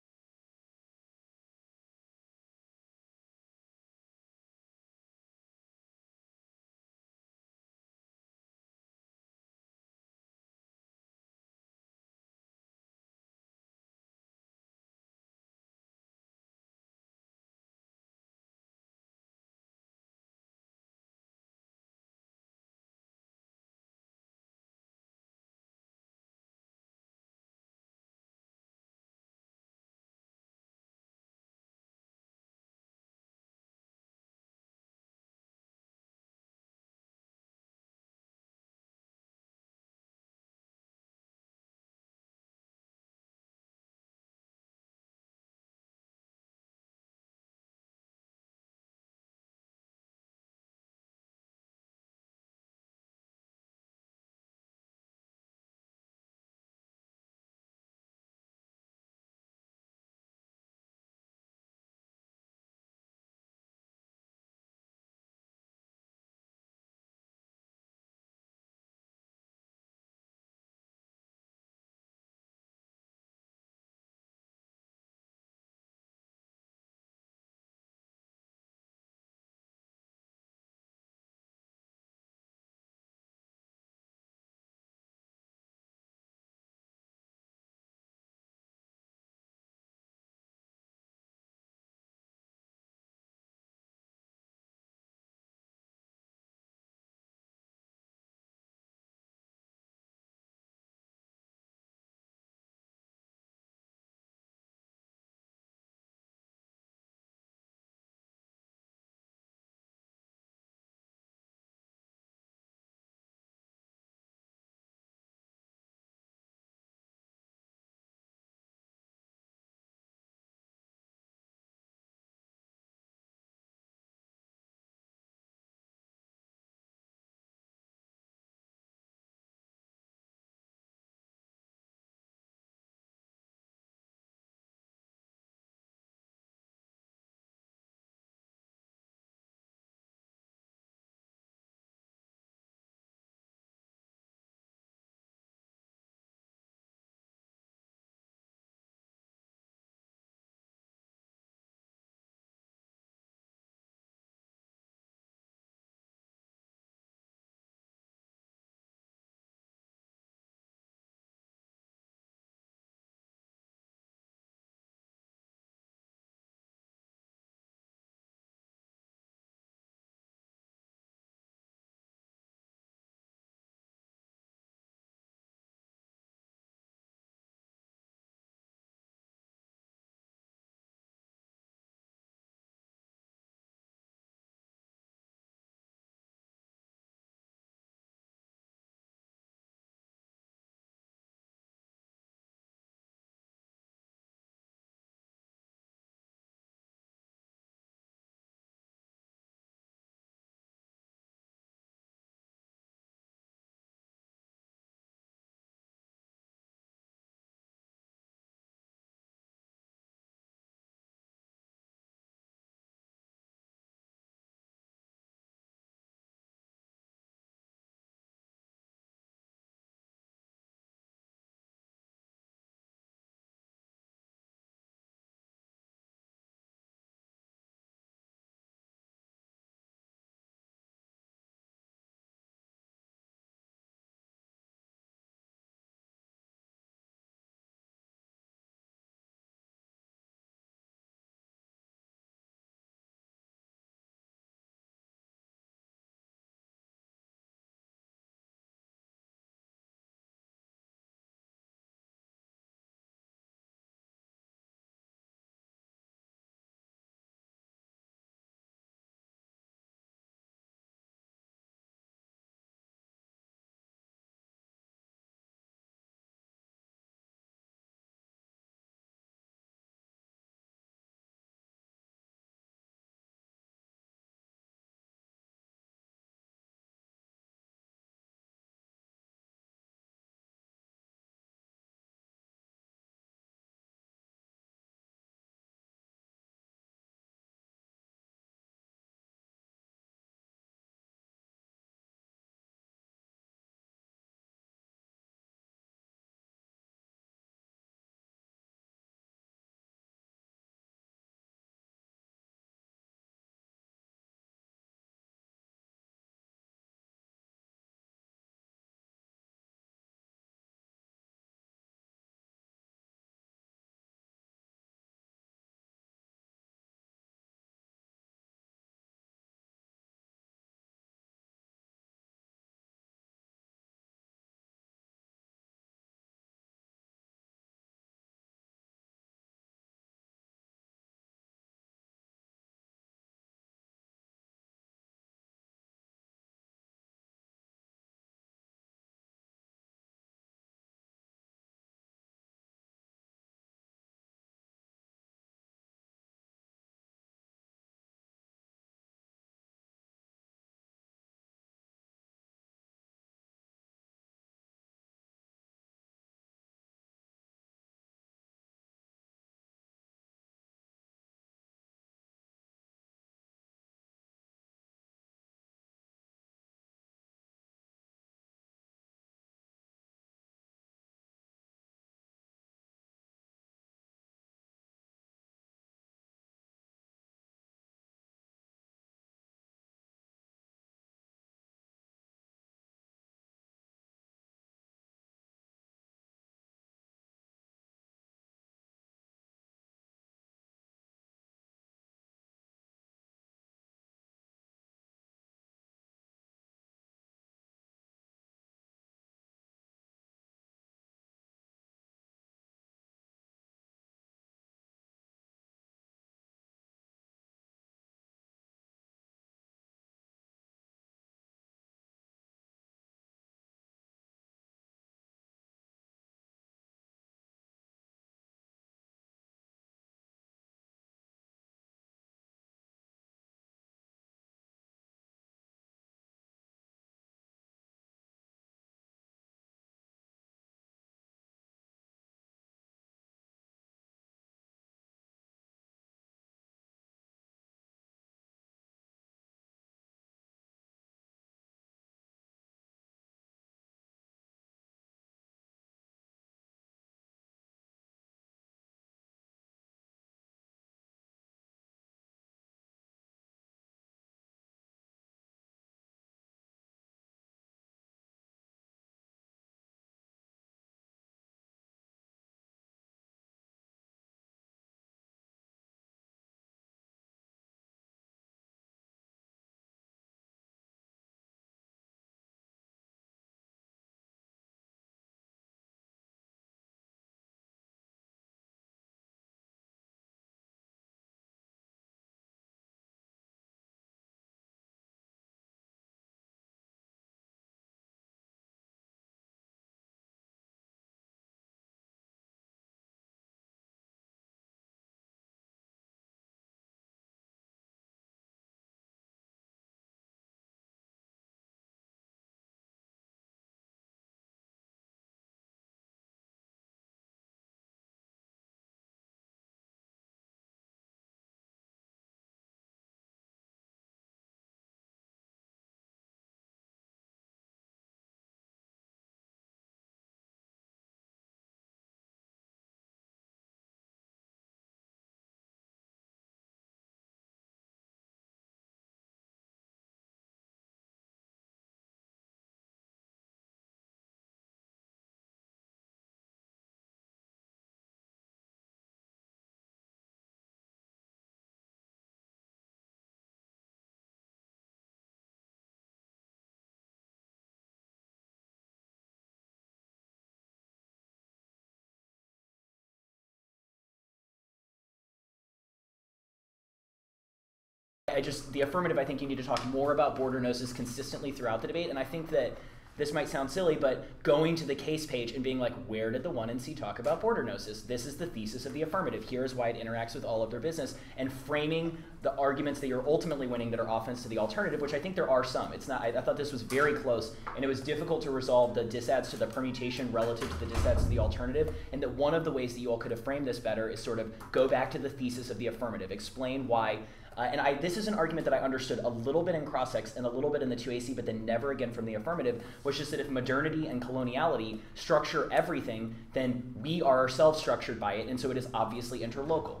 I just, the affirmative, I think you need to talk more about border gnosis consistently throughout the debate, and I think that this might sound silly, but going to the case page and being like, where did the 1NC talk about border gnosis? This is the thesis of the affirmative. Here's why it interacts with all of their business, and framing the arguments that you're ultimately winning that are offense to the alternative, which I think there are some. It's not. I thought this was very close, and it was difficult to resolve the disadds to the permutation relative to the disadds to the alternative, and that one of the ways that you all could have framed this better is sort of go back to the thesis of the affirmative, explain why. And this is an argument that I understood a little bit in cross-ex and a little bit in the 2AC, but then never again from the affirmative, which is that if modernity and coloniality structure everything, then we are ourselves structured by it, and so it is obviously interlocal.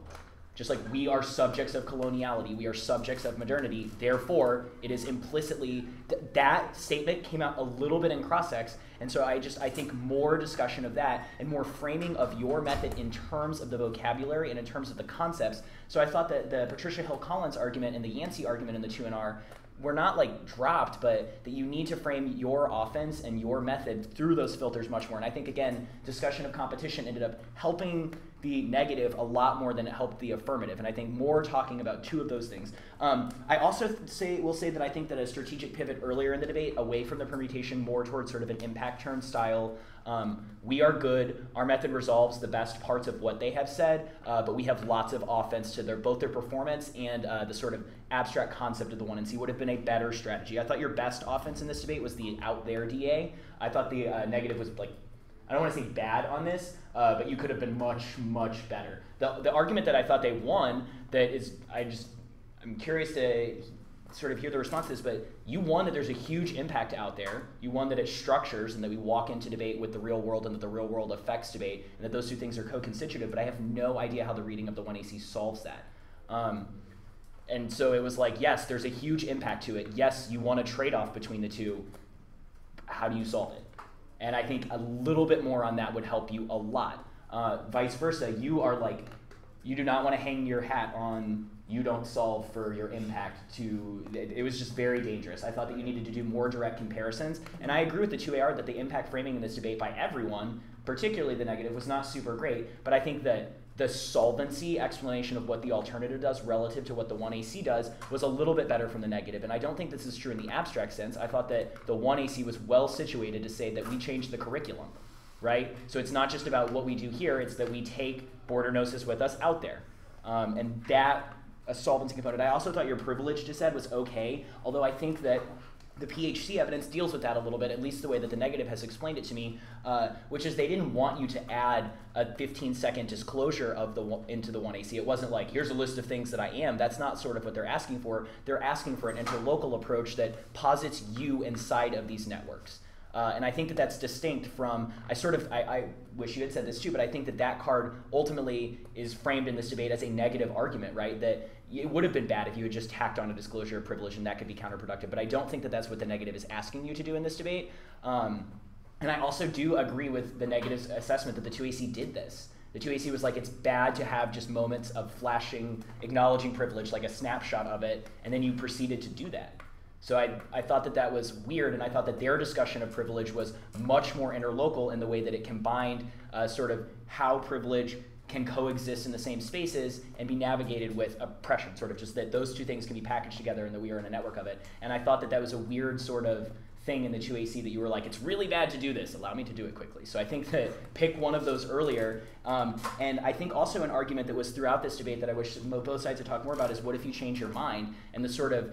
Just like we are subjects of coloniality, we are subjects of modernity, therefore it is implicitly, that statement came out a little bit in cross-ex, and so I think more discussion of that and more framing of your method in terms of the vocabulary and in terms of the concepts. So I thought that the Patricia Hill Collins argument and the Yancey argument in the 2NR were not like dropped, but that you need to frame your offense and your method through those filters much more. And I think, again, discussion of competition ended up helping the negative a lot more than it helped the affirmative. And I think more talking about two of those things. I also will say that I think that a strategic pivot earlier in the debate away from the permutation more towards sort of an impact turn style. We are good. Our method resolves the best parts of what they have said, but we have lots of offense to both their performance and the sort of abstract concept of the 1NC would have been a better strategy. I thought your best offense in this debate was the out there DA. I thought the negative was like, I don't want to say bad on this, but you could have been much, much better. The argument that I thought they won, that is, I'm curious to sort of hear the responses, but you won that there's a huge impact out there. You won that it structures and that we walk into debate with the real world and that the real world affects debate and that those two things are co-constitutive, but I have no idea how the reading of the 1AC solves that. And so it was like, yes, there's a huge impact to it. Yes, you want a trade-off between the two. How do you solve it? And I think a little bit more on that would help you a lot. Vice versa, you are like, you do not want to hang your hat on you don't solve for your impact to, it was just very dangerous. I thought that you needed to do more direct comparisons. And I agree with the 2AR that the impact framing in this debate by everyone, particularly the negative, was not super great. But I think that the solvency explanation of what the alternative does relative to what the 1AC does was a little bit better from the negative. And I don't think this is true in the abstract sense. I thought that the 1AC was well situated to say that we changed the curriculum, right? So it's not just about what we do here, it's that we take border gnosis with us out there. And that, a solvency component. I also thought your privilege dissent was okay, although I think that the PHC evidence deals with that a little bit, at least the way that the negative has explained it to me, which is they didn't want you to add a 15-second disclosure of into the 1AC. It wasn't like, here's a list of things that I am. That's not sort of what they're asking for. They're asking for an interlocal approach that posits you inside of these networks. And I think that that's distinct from, I wish you had said this too, but I think that that card ultimately is framed in this debate as a negative argument, right? That it would have been bad if you had just tacked on a disclosure of privilege and that could be counterproductive, but I don't think that that's what the negative is asking you to do in this debate. And I also do agree with the negative's assessment that the 2AC did this. The 2AC was like, it's bad to have just moments of flashing, acknowledging privilege, like a snapshot of it, and then you proceeded to do that. So I thought that that was weird, and I thought that their discussion of privilege was much more interlocal in the way that it combined sort of how privilege can coexist in the same spaces and be navigated with oppression, sort of just that those two things can be packaged together and that we are in a network of it. And I thought that that was a weird sort of thing in the 2AC that you were like, it's really bad to do this, allow me to do it quickly. So I think that pick one of those earlier. And I think also an argument that was throughout this debate that I wish both sides would talk more about is what if you change your mind, and the sort of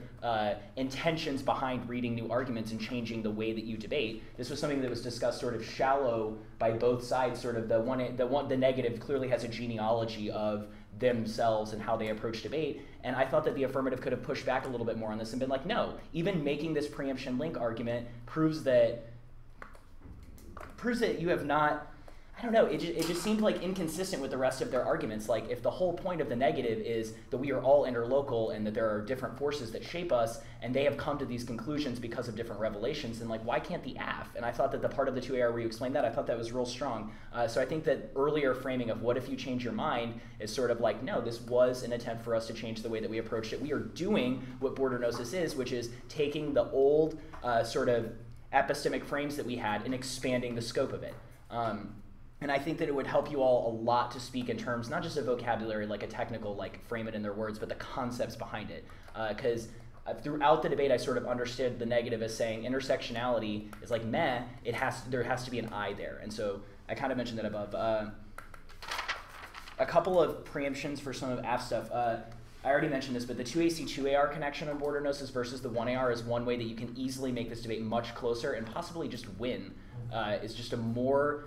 intentions behind reading new arguments and changing the way that you debate. This was something that was discussed sort of shallow by both sides. Sort of the negative clearly has a genealogy of themselves and how they approach debate, and I thought that the affirmative could have pushed back a little bit more on this and been like, no, even making this preemption link argument proves that you have not, I don't know, it just seemed like inconsistent with the rest of their arguments. Like, if the whole point of the negative is that we are all interlocal and that there are different forces that shape us, and they have come to these conclusions because of different revelations, then like, why can't the AF? And I thought that the part of the 2AR where you explained that, I thought that was real strong. So I think that earlier framing of what if you change your mind is sort of like, no, this was an attempt for us to change the way that we approached it. We are doing what border gnosis is, which is taking the old sort of epistemic frames that we had and expanding the scope of it. And I think that it would help you all a lot to speak in terms, not just of vocabulary, like a technical, like frame it in their words, but the concepts behind it. Because throughout the debate, I sort of understood the negative as saying intersectionality is like meh, there has to be an I there. And so I kind of mentioned that above. A couple of preemptions for some of AF stuff. I already mentioned this, but the 2AC, 2AR connection on border gnosis versus the 1AR is one way that you can easily make this debate much closer and possibly just win. It's just a more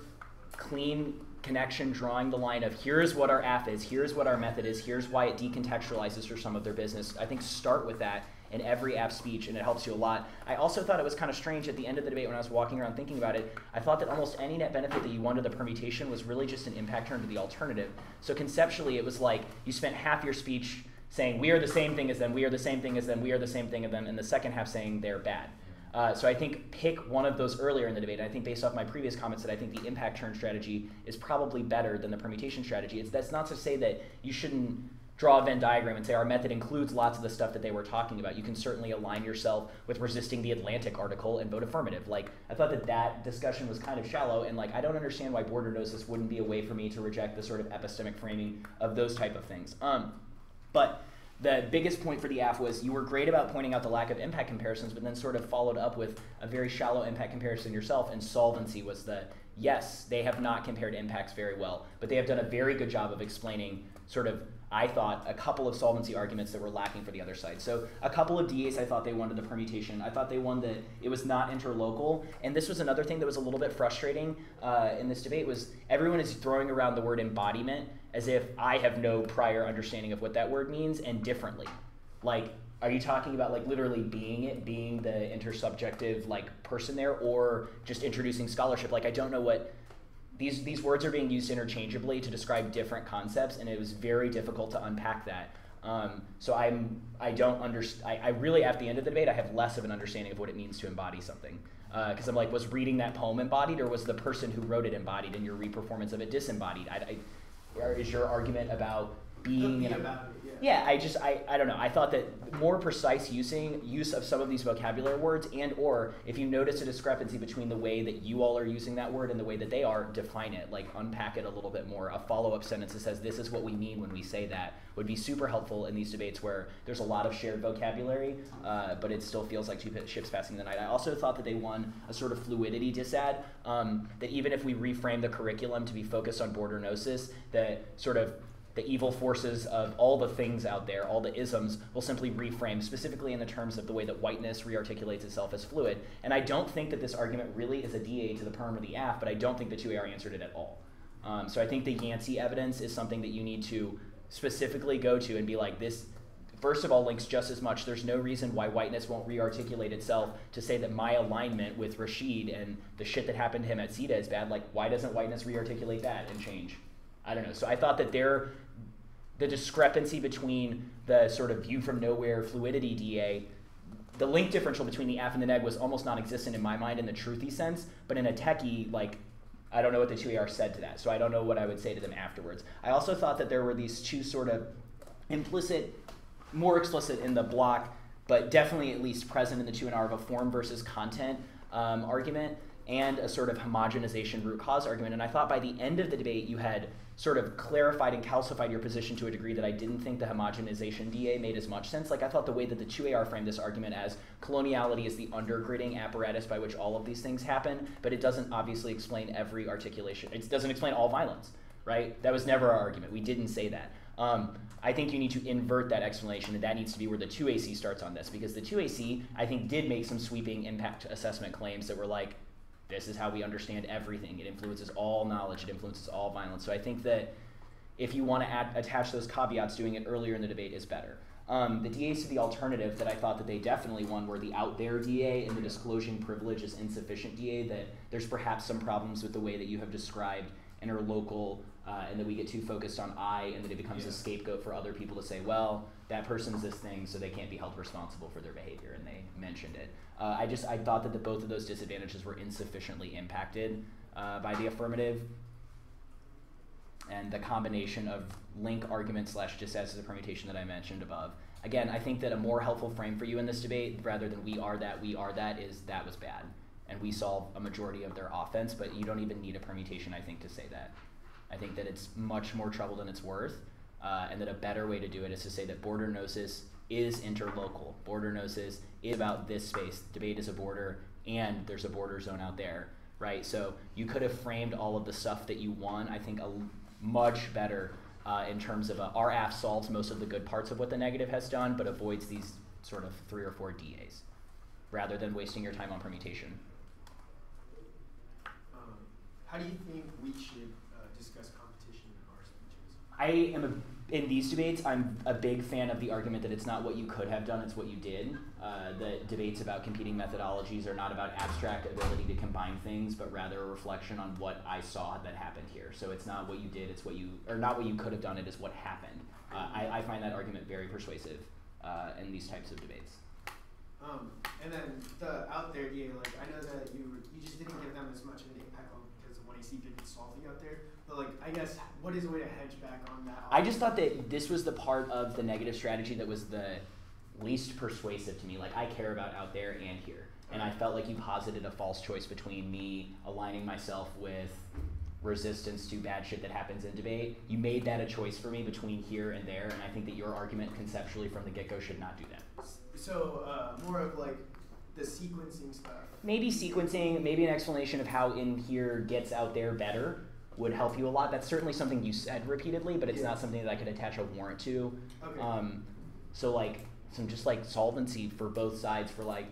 clean connection drawing the line of here's what our AF is, here's what our method is, here's why it decontextualizes for some of their business. I think start with that in every AF speech, and it helps you a lot. I also thought it was kind of strange at the end of the debate when I was walking around thinking about it. I thought that almost any net benefit that you won to the permutation was really just an impact turn to the alternative. So conceptually, it was like you spent half your speech saying we are the same thing as them, we are the same thing as them, we are the same thing as them, and the second half saying they're bad. So I think pick one of those earlier in the debate. I think based off my previous comments that I think the impact turn strategy is probably better than the permutation strategy. That's not to say that you shouldn't draw a Venn diagram and say our method includes lots of the stuff that they were talking about. You can certainly align yourself with resisting the Atlantic article and vote affirmative. Like, I thought that discussion was kind of shallow, and like I don't understand why border gnosis wouldn't be a way for me to reject the sort of epistemic framing of those type of things. But the biggest point for the AF was you were great about pointing out the lack of impact comparisons, but then sort of followed up with a very shallow impact comparison yourself, and solvency was the, yes, they have not compared impacts very well, but they have done a very good job of explaining sort of, I thought, a couple of solvency arguments that were lacking for the other side. So a couple of DAs I thought they won to the permutation. I thought they won that it was not interlocal, and this was another thing that was a little bit frustrating in this debate was everyone is throwing around the word embodiment as if I have no prior understanding of what that word means and differently. Like, are you talking about like literally being it, being the intersubjective like person there, or just introducing scholarship? Like, I don't know what, these words are being used interchangeably to describe different concepts, and it was very difficult to unpack that. So I don't understand, I really, at the end of the debate, I have less of an understanding of what it means to embody something. Because I'm like, was reading that poem embodied, or was the person who wrote it embodied and your reperformance of it disembodied? Or is your argument about being in a, yeah, I don't know. I thought that more precise use of some of these vocabulary words, and or if you notice a discrepancy between the way that you all are using that word and the way that they are, define it, like unpack it a little bit more. A follow-up sentence that says this is what we mean when we say that would be super helpful in these debates where there's a lot of shared vocabulary, but it still feels like two ships passing the night. I also thought that they won a sort of fluidity disad, that even if we reframe the curriculum to be focused on border gnosis, that sort of the evil forces of all the things out there, all the isms, will simply reframe, specifically in the terms of the way that whiteness rearticulates itself as fluid. And I don't think that this argument really is a DA to the perm or the AF, but I don't think the 2AR answered it at all. So I think the Yancey evidence is something that you need to specifically go to and be like, this, first of all, links just as much. There's no reason why whiteness won't rearticulate itself to say that my alignment with Rashid and the shit that happened to him at CETA is bad. Like, why doesn't whiteness rearticulate that and change? I don't know. So I thought that the discrepancy between the sort of view from nowhere fluidity DA, the link differential between the AF and the neg was almost non-existent in my mind in the truthy sense, but in a techie, like, I don't know what the 2AR said to that, so I don't know what I would say to them afterwards. I also thought that there were these two sort of implicit, more explicit in the block, but definitely at least present in the 2NR of a form versus content argument, and a sort of homogenization root cause argument. And I thought by the end of the debate you had sort of clarified and calcified your position to a degree that I didn't think the homogenization DA made as much sense. Like, I thought the way that the 2AR framed this argument as coloniality is the undergirding apparatus by which all of these things happen, but it doesn't obviously explain every articulation. It doesn't explain all violence, right? That was never our argument. We didn't say that. I think you need to invert that explanation, and that needs to be where the 2AC starts on this, because the 2AC, I think, did make some sweeping impact assessment claims that were like, this is how we understand everything. It influences all knowledge. It influences all violence. So I think that if you want to attach those caveats, doing it earlier in the debate is better. The DAs to the alternative that I thought that they definitely won were the out there DA and the disclosing privilege is insufficient DA, that there's perhaps some problems with the way that you have described interlocal, and that we get too focused on I, and that it becomes a scapegoat for other people to say, well, that person's this thing, so they can't be held responsible for their behavior, and they mentioned it. I thought that both of those disadvantages were insufficiently impacted by the affirmative, and the combination of link argument / just as the permutation that I mentioned above. Again, I think that a more helpful frame for you in this debate, rather than we are that, is that was bad. and we solve a majority of their offense, but you don't even need a permutation, I think, to say that. I think that it's much more trouble than it's worth, and that a better way to do it is to say that border gnosis is interlocal. Border gnosis is about this space. Debate is a border, and there's a border zone out there, right? So you could have framed all of the stuff that you won, I think, much better in terms of our AF solves most of the good parts of what the negative has done, but avoids these sort of 3 or 4 DAs, rather than wasting your time on permutation. How do you think we should discuss competition in our speeches? I am in these debates, I'm a big fan of the argument that it's not what you could have done, it's what you did. The debates about competing methodologies are not about abstract ability to combine things, but rather a reflection on what I saw that happened here. So it's not what you did, it's what you, or not what you could have done, it is what happened. I find that argument very persuasive in these types of debates. And then the out there DA, like I know that you just didn't give them as much of an impact on because 1AC didn't solve the out there. But like I guess what is a way to hedge back on that? I just thought that this was the part of the negative strategy that was the least persuasive to me. Like I care about out there and here. And I felt like you posited a false choice between me aligning myself with resistance to bad shit that happens in debate. You made that a choice for me between here and there, and I think that your argument conceptually from the get-go should not do that. So more of like the sequencing stuff. Maybe sequencing, maybe an explanation of how in here gets out there better would help you a lot. That's certainly something you said repeatedly, but it's not something that I could attach a warrant to. Okay. So like some just like solvency for both sides for like,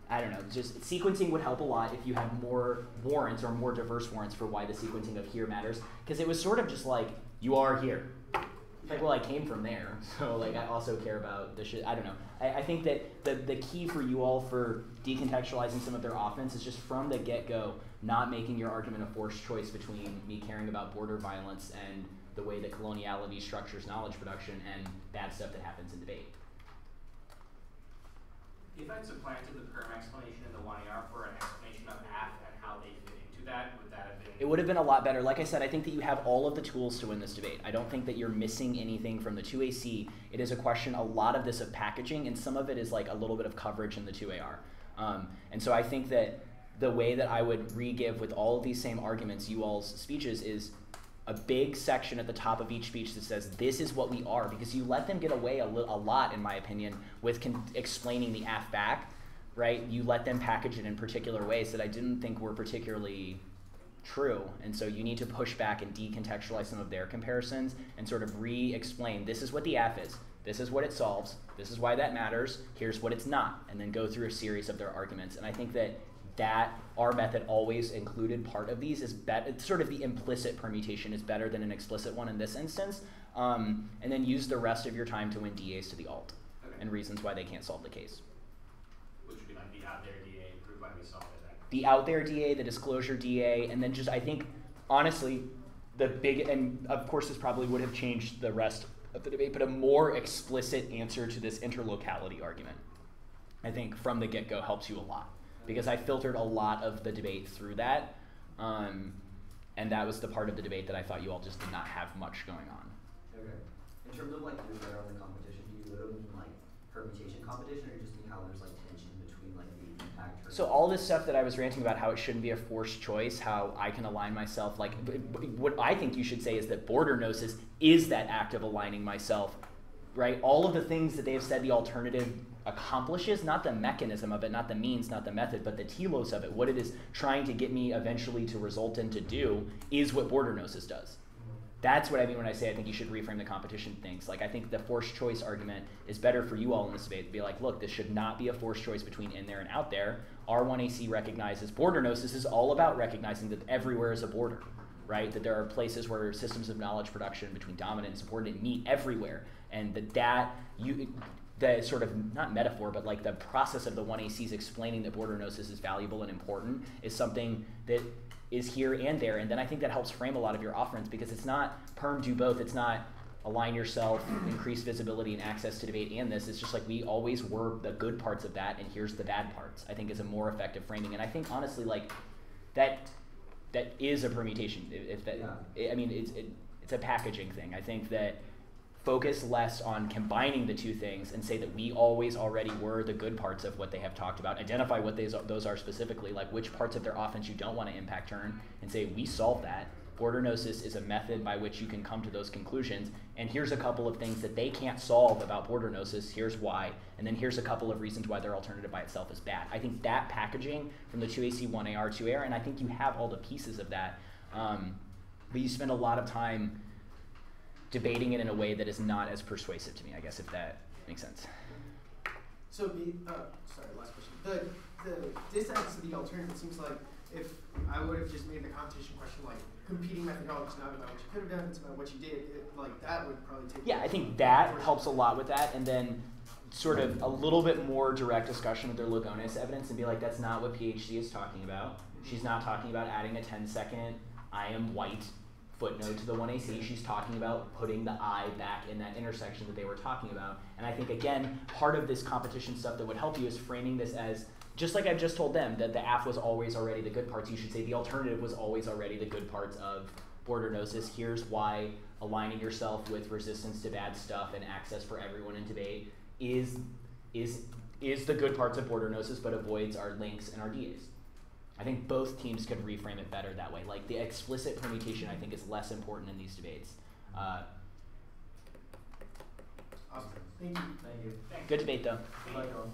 I don't know, just sequencing would help a lot if you had more warrants or more diverse warrants for why the sequencing of here matters. Because it was sort of just like, you are here. Like, well, I came from there, so like I also care about the shit. I don't know. I think that the key for you all for decontextualizing some of their offense is just from the get-go not making your argument a forced choice between me caring about border violence and the way that coloniality structures knowledge production and bad stuff that happens in debate. If I'd supplanted the perm explanation in the 1AR for an explanation of AF and how they fit into that, would that have been? It would have been a lot better. Like I said, I think that you have all of the tools to win this debate. I don't think that you're missing anything from the 2AC. It is a question, a lot of this of packaging, and some of it is like a little bit of coverage in the 2AR. And so I think that the way that I would re-give with all of these same arguments, you all's speeches, is a big section at the top of each speech that says, this is what we are, because you let them get away a lot, in my opinion, with explaining the AF back, right? You let them package it in particular ways that I didn't think were particularly true, and so you need to push back and decontextualize some of their comparisons and sort of re-explain, this is what the AF is, this is what it solves, this is why that matters, here's what it's not, and then go through a series of their arguments. And I think that our method always included part of these is sort of the implicit permutation is better than an explicit one in this instance, and then use the rest of your time to win DAs to the alt and reasons why they can't solve the case. Which would be like the out there DA, prove why we solve it. The out there DA, the disclosure DA, and then just I think, honestly, the big, and of course this probably would have changed the rest of the debate, but a more explicit answer to this interlocality argument, I think from the get-go helps you a lot. Because I filtered a lot of the debate through that, and that was the part of the debate that I thought you all just did not have much going on. Okay. In terms of like your better on the competition, do you literally mean like permutation competition, or you just mean how there's like tension between like the impact? So all this stuff that I was ranting about, how it shouldn't be a forced choice, how I can align myself, like what I think you should say is that border gnosis is that act of aligning myself, right? All of the things that they have said the alternative accomplishes, not the mechanism of it, not the means, not the method, but the telos of it, what it is trying to get me eventually to result in to do, is what border gnosis does. That's what I mean when I say I think you should reframe the competition things. Like I think the forced choice argument is better for you all in this debate to be like, look, this should not be a forced choice between in there and out there. R1AC recognizes border gnosis is all about recognizing that everywhere is a border, right? That there are places where systems of knowledge production between dominant and subordinate meet everywhere, and the sort of, not metaphor, but like the process of the 1ACs explaining that border gnosis is valuable and important is something that is here and there. And then I think that helps frame a lot of your offerings, because it's not perm do both. It's not align yourself, increase visibility and access to debate and this. It's just like we always were the good parts of that, and here's the bad parts, I think is a more effective framing. And I think honestly like that is a permutation. If that, I mean, it's a packaging thing. I think that focus less on combining the two things and say that we always already were the good parts of what they have talked about, identify what those are specifically, like which parts of their offense you don't want to impact turn, and say we solve that. Border gnosis is a method by which you can come to those conclusions, and here's a couple of things that they can't solve about border gnosis, here's why, and then here's a couple of reasons why their alternative by itself is bad. I think that packaging from the 2AC, 1AR, 2AR, and I think you have all the pieces of that, but you spend a lot of time debating it in a way that is not as persuasive to me, I guess, if that makes sense. So, sorry, last question. The dissonance of the alternative seems like if I would have just made the competition question like competing methodologies, not about what you could have done, it's about what you did, like that would probably take. Yeah, I think that helps a lot with that, and then sort of a little bit more direct discussion with their Lugonis evidence and be like, that's not what PhD is talking about. She's not talking about adding a 10-second I am white footnote to the 1AC. She's talking about putting the I back in that intersection that they were talking about. And I think, again, part of this competition stuff that would help you is framing this as, just like I've just told them, that the AF was always already the good parts, you should say the alternative was always already the good parts of border gnosis. Here's why aligning yourself with resistance to bad stuff and access for everyone in debate is the good parts of border gnosis, but avoids our links and our DAs. I think both teams could reframe it better that way. Like the explicit permutation, I think, is less important in these debates. Awesome. Thank you. Thank you. Good debate, though. Thank you.